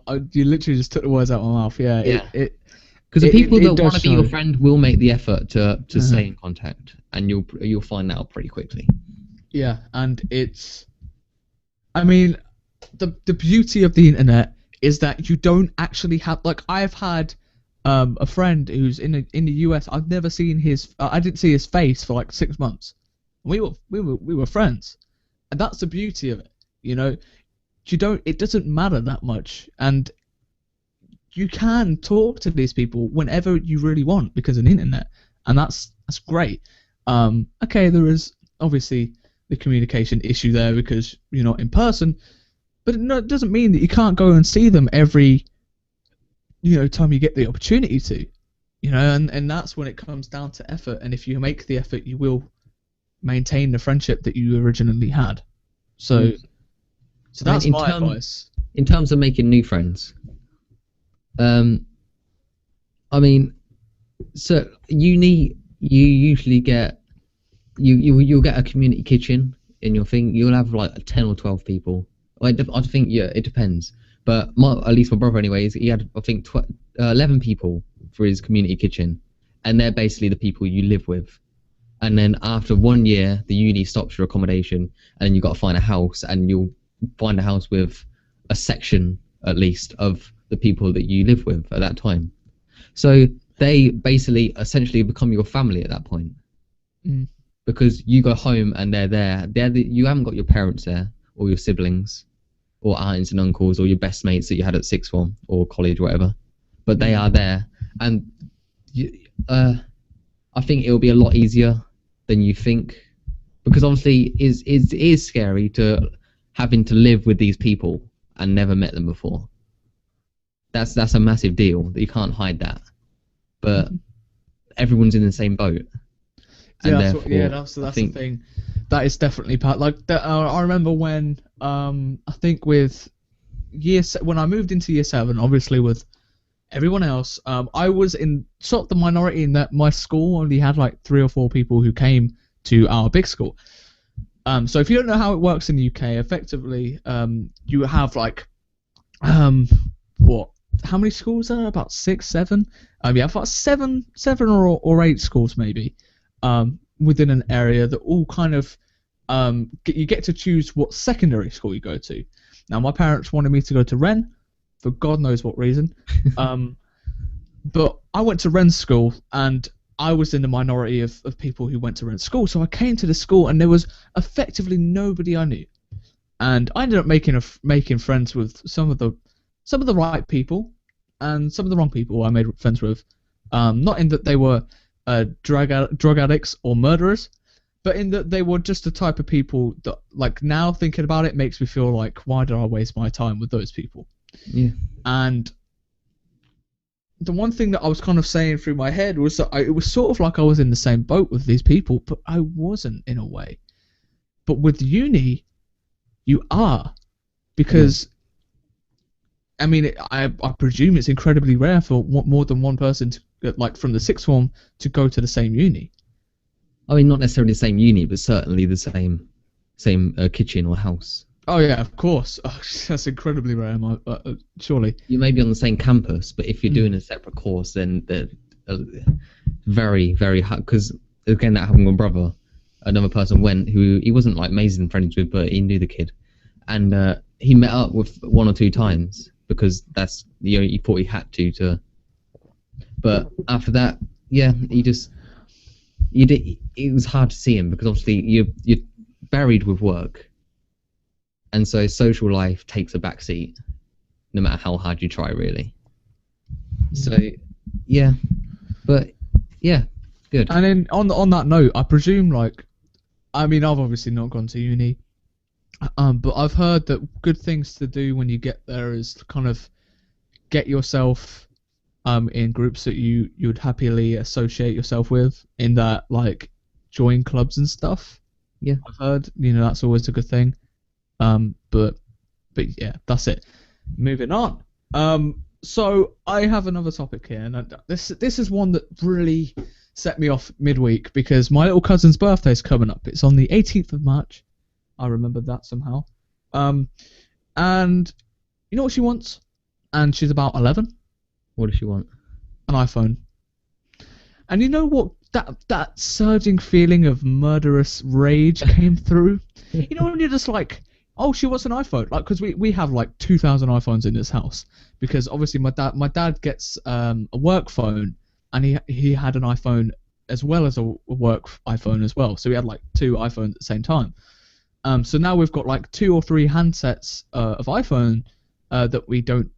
I mean. You literally just took the words out of my mouth. Yeah. Because the people that want to be your friend will make the effort to stay in contact, and you'll find that out pretty quickly. Yeah, and it's, I mean, the beauty of the internet is that you don't actually have, like, I've had a friend who's in the US. I've never seen I didn't see his face for like 6 months. We were friends, and that's the beauty of it. It doesn't matter that much, and you can talk to these people whenever you really want because of the internet, and that's great. Okay, there is obviously the communication issue there because you're not in person, but it doesn't mean that you can't go and see them every time you get the opportunity to, and that's when it comes down to effort. And if you make the effort, you will maintain the friendship that you originally had. So that's my advice. In terms of making new friends, I mean, so uni, you usually get you'll get a community kitchen in your thing. You'll have like 10 or 12 people. I think it depends. But at least my brother, anyways, he had I think 11 people for his community kitchen, and they're basically the people you live with. And then after 1 year, the uni stops your accommodation, and you've got to find a house, and you'll find a house with a section, at least, of the people that you live with at that time. So they basically essentially become your family at that point. Mm. Because you go home and they're there. You haven't got your parents there, or your siblings, or aunts and uncles, or your best mates that you had at sixth form or college, or whatever. But they are there, and I think it'll be a lot easier than you think, because obviously it is scary to having to live with these people and never met them before. That's a massive deal. You can't hide that. But everyone's in the same boat. And that's the thing. That is definitely part. Like that, I remember when I think with when I moved into year 7, obviously with everyone else, I was in sort of the minority in that my school only had like 3 or 4 people who came to our big school. So if you don't know how it works in the UK, effectively, you have like what? How many schools are there? About 6, 7? Yeah, about seven or 8 schools maybe. Within an area that all kind of you get to choose what secondary school you go to. Now my parents wanted me to go to Wren for God knows what reason, but I went to Wren school and I was in the minority of people who went to Wren school. So I came to the school and there was effectively nobody I knew, and I ended up making friends with some of the right people and some of the wrong people I made friends with. Not in that they were drug addicts or murderers, but in that they were just the type of people that, like, now thinking about it, makes me feel like, why did I waste my time with those people? Yeah. And the one thing that I was kind of saying through my head was that it was sort of like I was in the same boat with these people, but I wasn't in a way. But with uni, you are, because I mean, I presume it's incredibly rare for more than one person to, like, from the sixth form to go to the same uni. I mean, not necessarily the same uni, but certainly the same kitchen or house. Oh yeah, of course. Oh, that's incredibly rare. Surely. You may be on the same campus, but if you're doing a separate course, then they're very, very hard. Because again, that happened with my brother. Another person went who he wasn't like amazing friends with, but he knew the kid, and he met up with 1 or 2 times because that's he thought he had to. But after that, yeah, it was hard to see him because obviously you're buried with work. And so social life takes a back seat, no matter how hard you try, really. So, yeah, but yeah, good. And then on that note, I presume, like, I mean, I've obviously not gone to uni, but I've heard that good things to do when you get there is to kind of get yourself in groups that you would happily associate yourself with, in that, like, join clubs and stuff. Yeah, I've heard, that's always a good thing. But yeah, that's it. Moving on. So I have another topic here, and this is one that really set me off midweek because my little cousin's birthday's coming up. It's on the 18th of March. I remembered that somehow. And you know what she wants? And she's about 11. What does she want? An iPhone. And you know what? That surging feeling of murderous rage came through. You know when you're just like, oh, she wants an iPhone, like, because we have like 2,000 iPhones in this house, because obviously my dad gets a work phone, and he had an iPhone as well as a work iPhone as well, so we had like 2 iPhones at the same time. So now we've got like 2 or 3 handsets of iPhone that we don't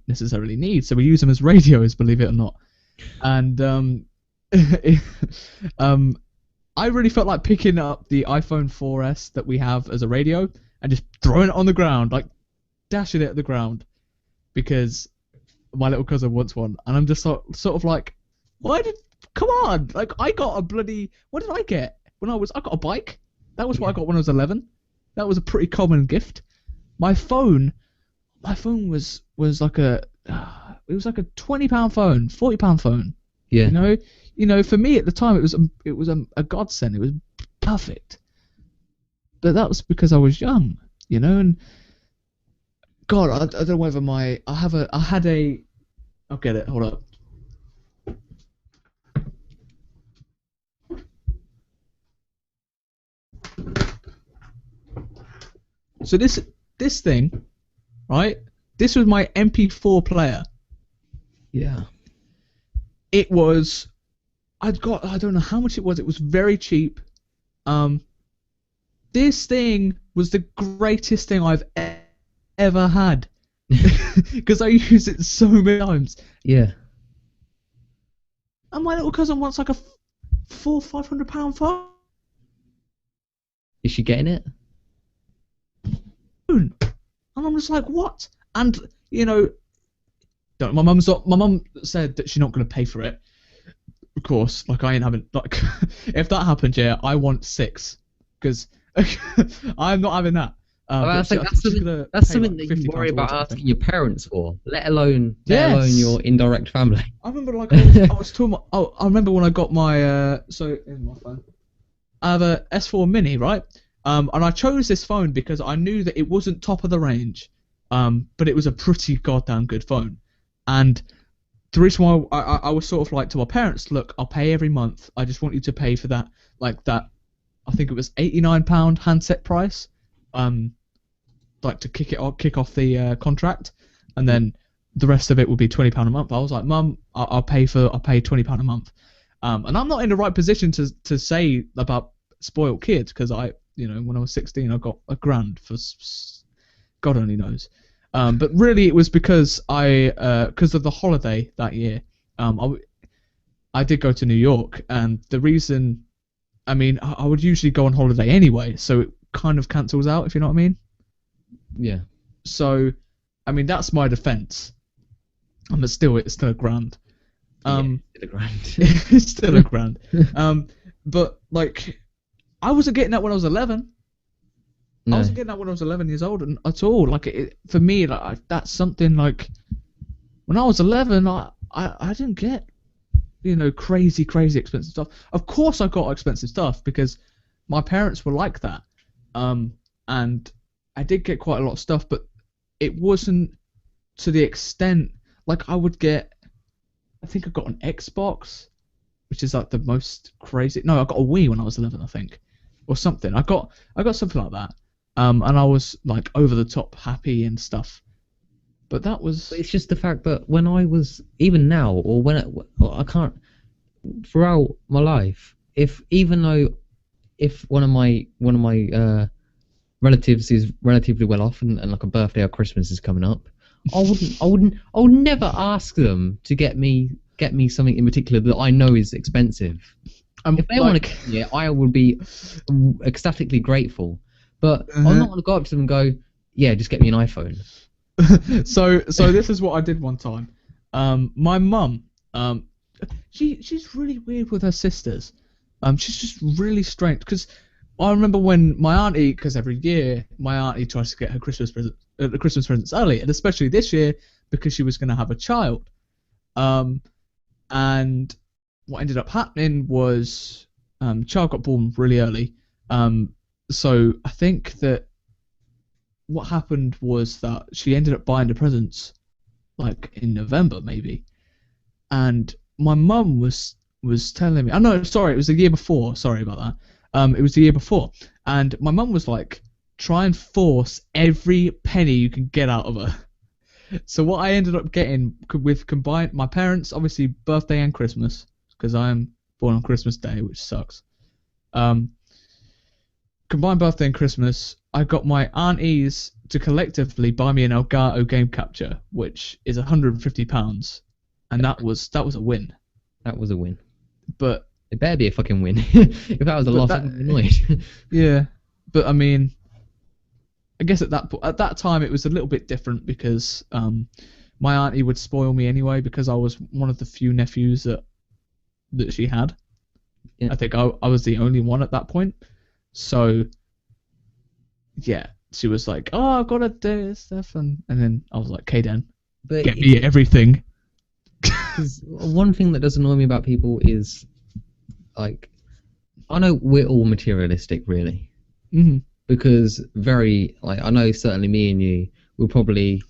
necessarily need, so we use them as radios, believe it or not. And I really felt like picking up the iPhone 4S that we have as a radio and just throwing it on the ground, like dashing it at the ground, because my little cousin wants one, and I'm just sort of like, come on, like, I got a bloody, what did I get when I got a bike. That was what I got when I was 11. That was a pretty common gift. My phone was like it was like a £20 phone, £40 phone. Yeah. You know, for me at the time, it was a godsend. It was perfect. But that was because I was young, and God, I don't know whether I'll get it. Hold up. So this thing, right? This was my MP4 player. Yeah. it was. I don't know how much it was. It was very cheap. Um, this thing was the greatest thing I've ever had because I use it so many times. Yeah. And my little cousin wants like a £500 phone. Is she getting it? And I'm just like, what? And you know, my mum said that she's not going to pay for it. Of course, like I ain't having like if that happened, yeah, I want 6 because I'm not having that. I think that's something that you worry about asking your parents for, let alone your indirect family. I remember like I was talking. I remember when I got my so in my phone, I have a S4 Mini, right? And I chose this phone because I knew that it wasn't top of the range, but it was a pretty goddamn good phone. And the reason why I was sort of like to my parents, look, I'll pay every month. I just want you to pay for that, like that. I think it was £89 handset price, like to kick off the contract, and then the rest of it would be £20 a month. I was like, Mum, I'll pay £20 a month, and I'm not in the right position to say about spoiled kids because when I was 16 I got £1,000 for God only knows. But really, it was because because of the holiday that year. I did go to New York, and the reason, I mean, I would usually go on holiday anyway, so it kind of cancels out, if you know what I mean. Yeah. So, I mean, that's my defense. It's still £1,000. Still £1,000. It's still £1,000. But like, I wasn't getting that when I was 11. No. I wasn't getting that when I was 11 years old at all. Like for me, like that's something like when I was 11, I didn't get crazy expensive stuff. Of course, I got expensive stuff because my parents were like that, and I did get quite a lot of stuff, but it wasn't to the extent like I would get. I think I got an Xbox, which is like the most crazy. No, I got a Wii when I was 11, I think, or something. I got something like that. And I was like over the top happy and stuff, but that was. But it's just the fact that when I was, even now, or I can't, throughout my life, if one of my relatives is relatively well off and like a birthday or Christmas is coming up, I would never ask them to get me something in particular that I know is expensive. If they want to get me it, I would be ecstatically grateful. But I'm not going to go up to them and go, yeah, just get me an iPhone. So this is what I did one time. My mum, she's really weird with her sisters. She's just really strange. Because I remember when my auntie, because every year my auntie tries to get her Christmas presents early, and especially this year because she was going to have a child. And what ended up happening was, the child got born really early. So I think that what happened was that she ended up buying the presents like in November maybe, and my mum was telling me, no, sorry, it was the year before. Sorry about that. It was the year before, and my mum was like, try and force every penny you can get out of her. So what I ended up getting with combined my parents' obviously birthday and Christmas, because I am born on Christmas Day, which sucks. Combined birthday and Christmas, I got my aunties to collectively buy me an Elgato game capture, which is £150, and that was a win. That was a win. But it better be a fucking win. If that was a loss, I'd be annoyed. Yeah, but I mean, I guess at that time it was a little bit different because my auntie would spoil me anyway because I was one of the few nephews that she had. Yeah. I think I was the only one at that point. So, yeah, she was like, "Oh, I've got to do this stuff," and then I was like, "Okay, then, get me everything." Because one thing that does annoy me about people is, like, I know we're all materialistic, really, because I know certainly me and you will probably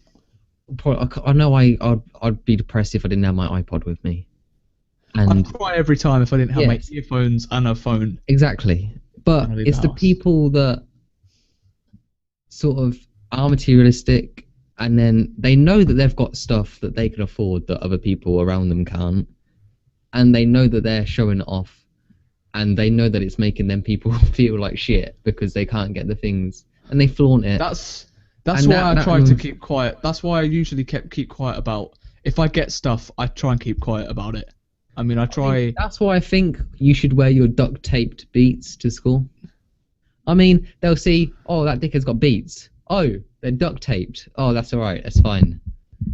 I know I'd be depressed if I didn't have my iPod with me, and I'd cry every time if I didn't have my earphones and a phone. Exactly. But it's the people that sort of are materialistic, and then they know that they've got stuff that they can afford that other people around them can't, and they know that they're showing it off, and they know that it's making them people feel like shit because they can't get the things, and they flaunt it. That's And why that I try to moves- keep quiet. That's why I usually keep quiet about if I get stuff. I try and keep quiet about it. I mean, I try. That's why I think you should wear your duct taped Beats to school. I mean, they'll see, oh, that dickhead's got Beats. Oh, they're duct taped. Oh, that's alright, that's fine.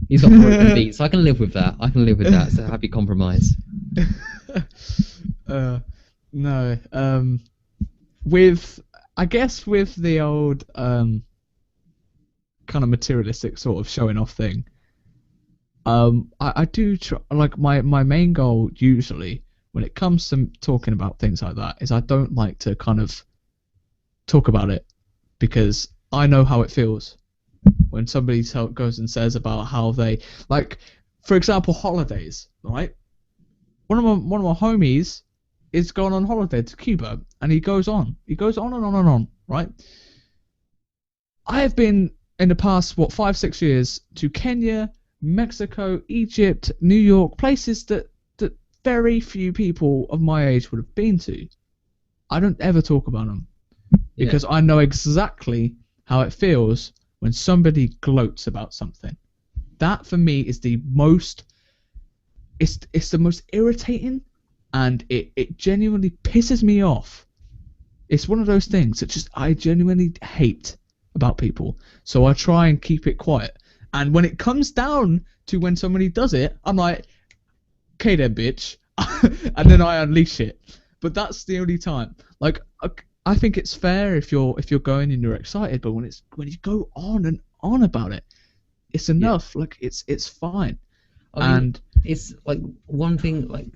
He's got broken Beats. I can live with that. It's a happy compromise. No. With I guess with the old kind of materialistic sort of showing off thing. I do try, like my main goal usually when it comes to talking about things like that is I don't like to kind of talk about it because I know how it feels when somebody goes and says about how they like, for example, holidays, right? One of my homies is going on holiday to Cuba, and he goes on and on and on, right? I have been in the past 5-6 years to Kenya, Mexico, Egypt, New York, places that very few people of my age would have been to. I don't ever talk about them because I know exactly how it feels when somebody gloats about something. That for me is the most it's the most irritating, and it genuinely pisses me off. It's one of those things that just I genuinely hate about people. So I try and keep it quiet. And when it comes down to when somebody does it, I'm like, okay then, bitch. And then I unleash it. But that's the only time. Like, I think it's fair if you're going and you're excited, but when you go on and on about it, it's enough. Yeah. Like it's fine. I mean, it's like one thing like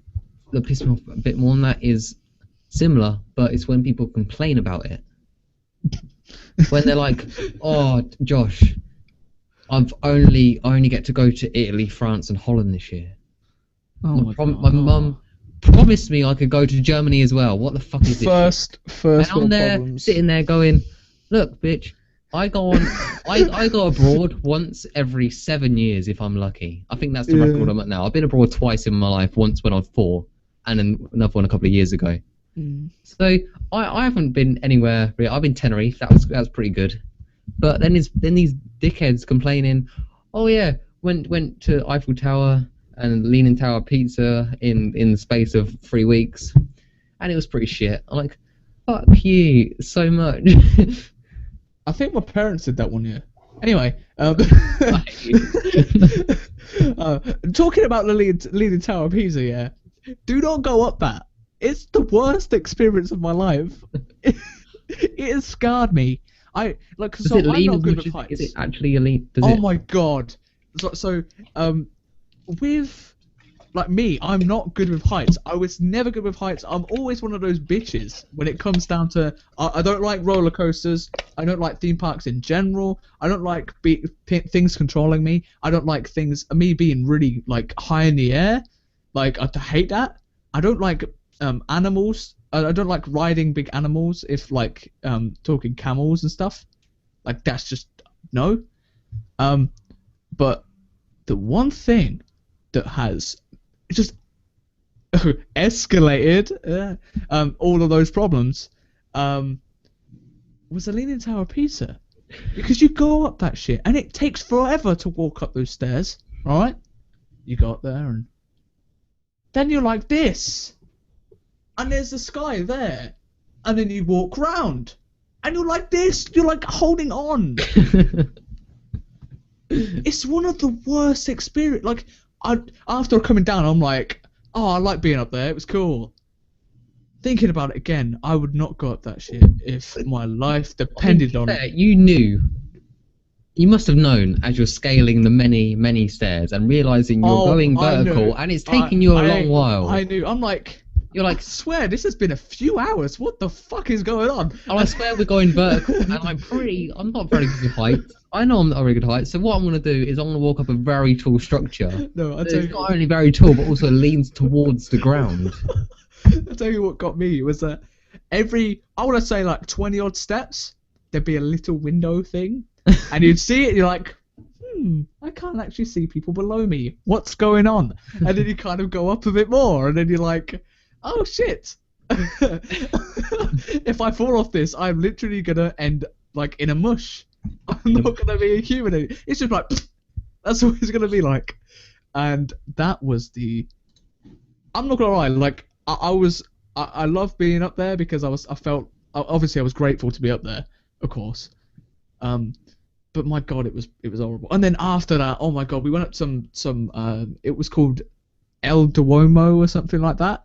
that pisses me off a bit more than that is similar, but it's when people complain about it. When they're like, "Oh, Josh, I only get to go to Italy, France, and Holland this year. Oh my mum promised me I could go to Germany as well. What the fuck is this?" First and I'm there problems. sitting there going, "Look, bitch, I go abroad once every 7 years if I'm lucky. I think that's the record I'm at now. I've been abroad twice in my life. Once when I was 4, and then another one a couple of years ago. So I haven't been anywhere. Really. I've been Tenerife. That was pretty good. But then these dickheads complaining, "Oh yeah, went to Eiffel Tower and Leaning Tower Pizza in the space of 3 weeks, and it was pretty shit." I'm like, fuck you so much. I think my parents did that one year. Anyway, talking about the Leaning Tower of Pisa, yeah, do not go up that. It's the worst experience of my life. It has scarred me. I'm not good with heights. Is it actually a lean? My god. So with like me, I'm not good with heights. I was never good with heights. I'm always one of those bitches when it comes down to I don't like roller coasters. I don't like theme parks in general. I don't like things controlling me. I don't like me being really like high in the air. Like I hate that. I don't like animals. I don't like riding big animals. If like talking camels and stuff, like that's just no. But the one thing that has just escalated all of those problems was the Leaning Tower of Pisa, because you go up that shit and it takes forever to walk up those stairs. All right, you go up there and then you're like this, and there's the sky there, and then you walk round and you're like this. You're like holding on. It's one of the worst experience. Like after coming down, I'm like, oh, I like being up there. It was cool. Thinking about it again, I would not go up that shit if my life depended on it. You must have known as you're scaling the many, many stairs and realizing you're going vertical, and it's taking you a long while. I knew. You're like, I swear this has been a few hours. What the fuck is going on? And I swear we're going vertical, and I'm not very good at heights. I know I'm not very good at heights, so what I'm going to do is I'm going to walk up a very tall structure. No, it's not only very tall, but also leans towards the ground. I'll tell you what got me was that I want to say like 20 odd steps, there'd be a little window thing, and you'd see it, and you're like, I can't actually see people below me. What's going on? And then you kind of go up a bit more, and then you're like, oh shit. If I fall off this, I'm literally gonna end like in a mush. I'm not gonna be a human. It's just like, that's what it's gonna be like. And that was I'm not gonna lie, like I love being up there because I felt obviously I was grateful to be up there, of course. But my god, it was horrible. And then after that, oh my god, we went up some it was called El Duomo or something like that,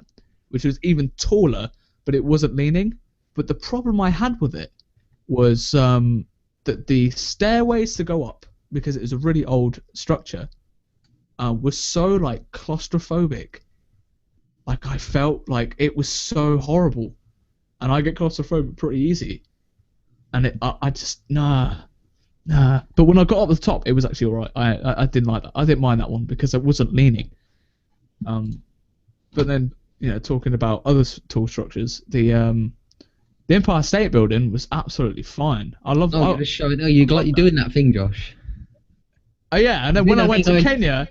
which was even taller, but it wasn't leaning. But the problem I had with it was that the stairways to go up, because it was a really old structure, was so like claustrophobic. Like I felt like it was so horrible, and I get claustrophobic pretty easy. And I just nah. But when I got up at the top, it was actually alright. I didn't like that. I didn't mind that one because it wasn't leaning. But then talking about other tall structures, the Empire State Building was absolutely fine. I love. Oh, you're doing that thing, Josh. Oh yeah, and then when I went to Kenya,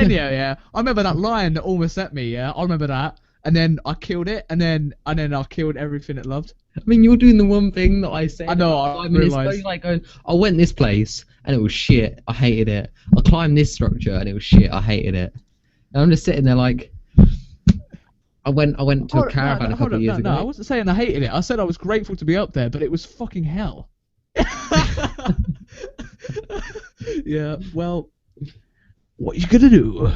yeah, I remember that lion that almost ate me. Yeah, I remember that, and then I killed it, and then I killed everything it loved. I mean, you're doing the one thing that I said. I know. I realised. Like going, I went this place and it was shit. I hated it. I climbed this structure and it was shit. I hated it. And I'm just sitting there like. I went to a caravan a couple of years ago. No, I wasn't saying I hated it. I said I was grateful to be up there, but it was fucking hell. Yeah, well, what you gonna do?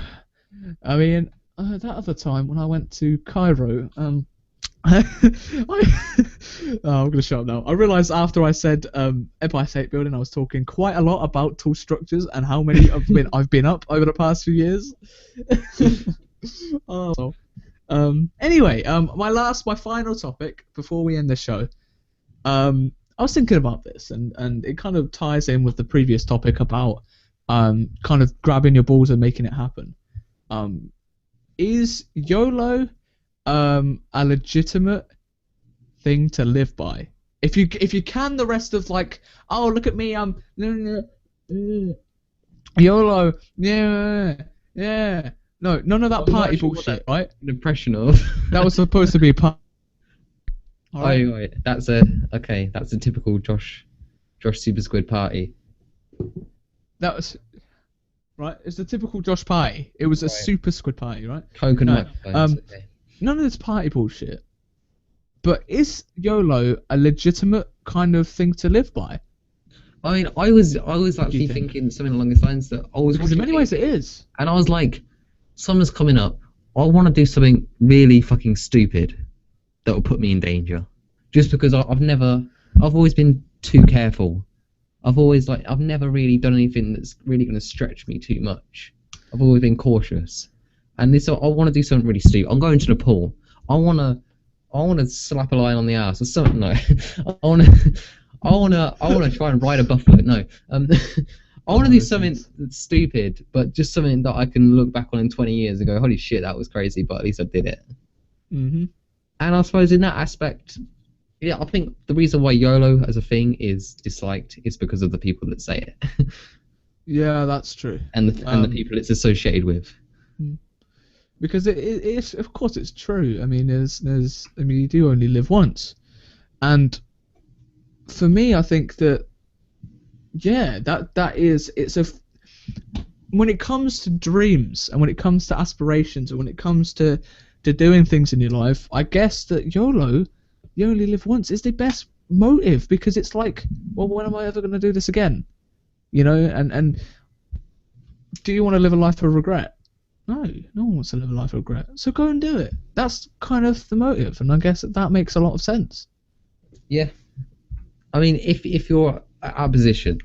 I mean, that other time when I went to Cairo, I'm gonna shut up now. I realised after I said Empire State Building, I was talking quite a lot about tall structures and how many I've been up over the past few years. Anyway, my final topic before we end the show. I was thinking about this, and it kind of ties in with the previous topic about kind of grabbing your balls and making it happen. Is YOLO a legitimate thing to live by? If you can, the rest of like, oh look at me, YOLO, yeah. No, none of that party bullshit, right? An impression of. That was supposed to be a part. Right. That's a typical Josh Super Squid party. That was right. It's the typical Josh party. It was a Super Squid party, right? Coconut. Okay. None of this party bullshit. But is YOLO a legitimate kind of thing to live by? I mean, I was actually thinking something along the lines that I was. Because in many ways it is. And I was like, summer's coming up. I want to do something really fucking stupid that will put me in danger. Just because I've always been too careful. I've never really done anything that's really going to stretch me too much. I've always been cautious. And I want to do something really stupid. I'm going to the pool. I want to slap a lion on the ass or something. No, I want to try and ride a buffalo. No, I want to do something that's stupid, but just something that I can look back on in 20 years and go, holy shit, that was crazy, but at least I did it. Mhm. And I suppose in that aspect, yeah, I think the reason why YOLO as a thing is disliked is because of the people that say it. Yeah, that's true. And the people it's associated with. Because it is, of course, it's true. I mean, you do only live once, and for me, I think that, yeah, when it comes to dreams and when it comes to aspirations and when it comes to doing things in your life, I guess that YOLO, you only live once, is the best motive, because it's like, well, when am I ever going to do this again? And do you want to live a life of regret? No one wants to live a life of regret. So go and do it. That's kind of the motive, and I guess that makes a lot of sense. Yeah. I mean, if you're at our position,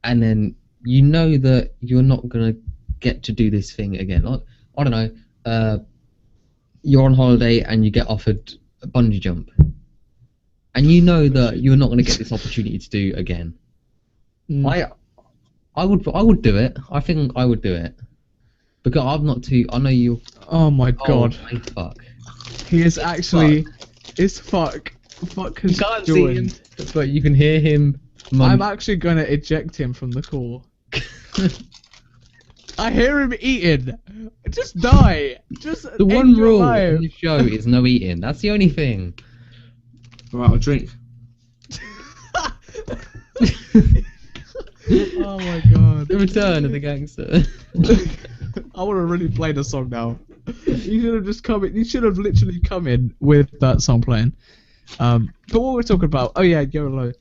and then you know that you're not going to get to do this thing again. Like, I don't know, you're on holiday and you get offered a bungee jump, and you know that you're not going to get this opportunity to do again. I would do it. I think I would do it. Because I'm not too. I know you. Oh my god. Oh, fuck. He is actually. It's fuck. Fuck has You can't joined. see him, but you can hear him. I'm actually gonna eject him from the call. I hear him eating. Just die. Just The one end your rule life. in the show is no eating. That's the only thing. Alright, I'll drink. Oh my god. The return of the gangster. I want to really play the song now. You should have just come in. You should have literally come in with that song playing. But what we're talking about? Oh yeah, YOLO.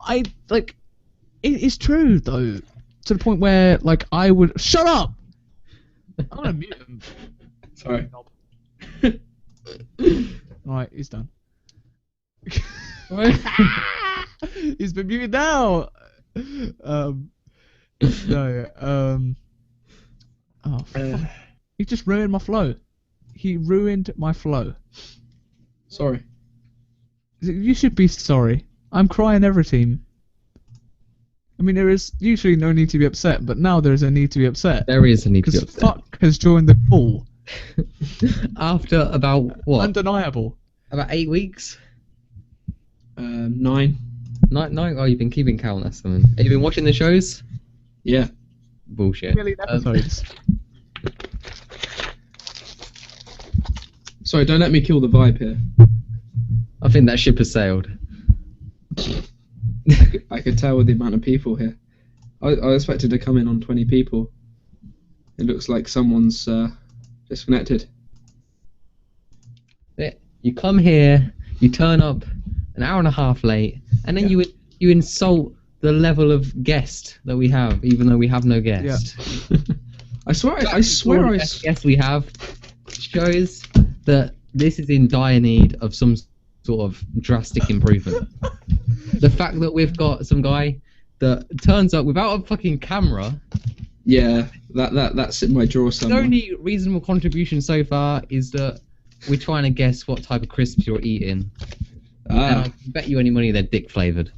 I like. It's true though, to the point where like I would shut up. I'm gonna mute him. Sorry. Right, he's done. He's been muted now. No. Oh, fuck. He just ruined my flow. He ruined my flow. Sorry. You should be sorry. I'm crying every team. I mean, there is usually no need to be upset, but now there is a need to be upset. There is a need to be Because upset. fuck has joined the call. After about what? Undeniable. About 8 weeks? 9. Nine? Oh, you've been keeping count. That's something. Have you been watching the shows? Yeah. Bullshit. Million episodes. Sorry, don't let me kill the vibe here. I think that ship has sailed. I could tell with the amount of people here. I expected to come in on 20 people. It looks like someone's disconnected. Yeah, you come here, you turn up an hour and a half late, and then Yeah. you insult the level of guest that we have, even though we have no guest. I swear, I swear, The best guest we have shows that this is in dire need of some sort of drastic improvement. The fact that we've got some guy that turns up without a fucking camera. Yeah, that's in my drawer The somewhere. only reasonable contribution so far is that we're trying to guess what type of crisps you're eating. And Ah, I bet you any money they're dick flavoured.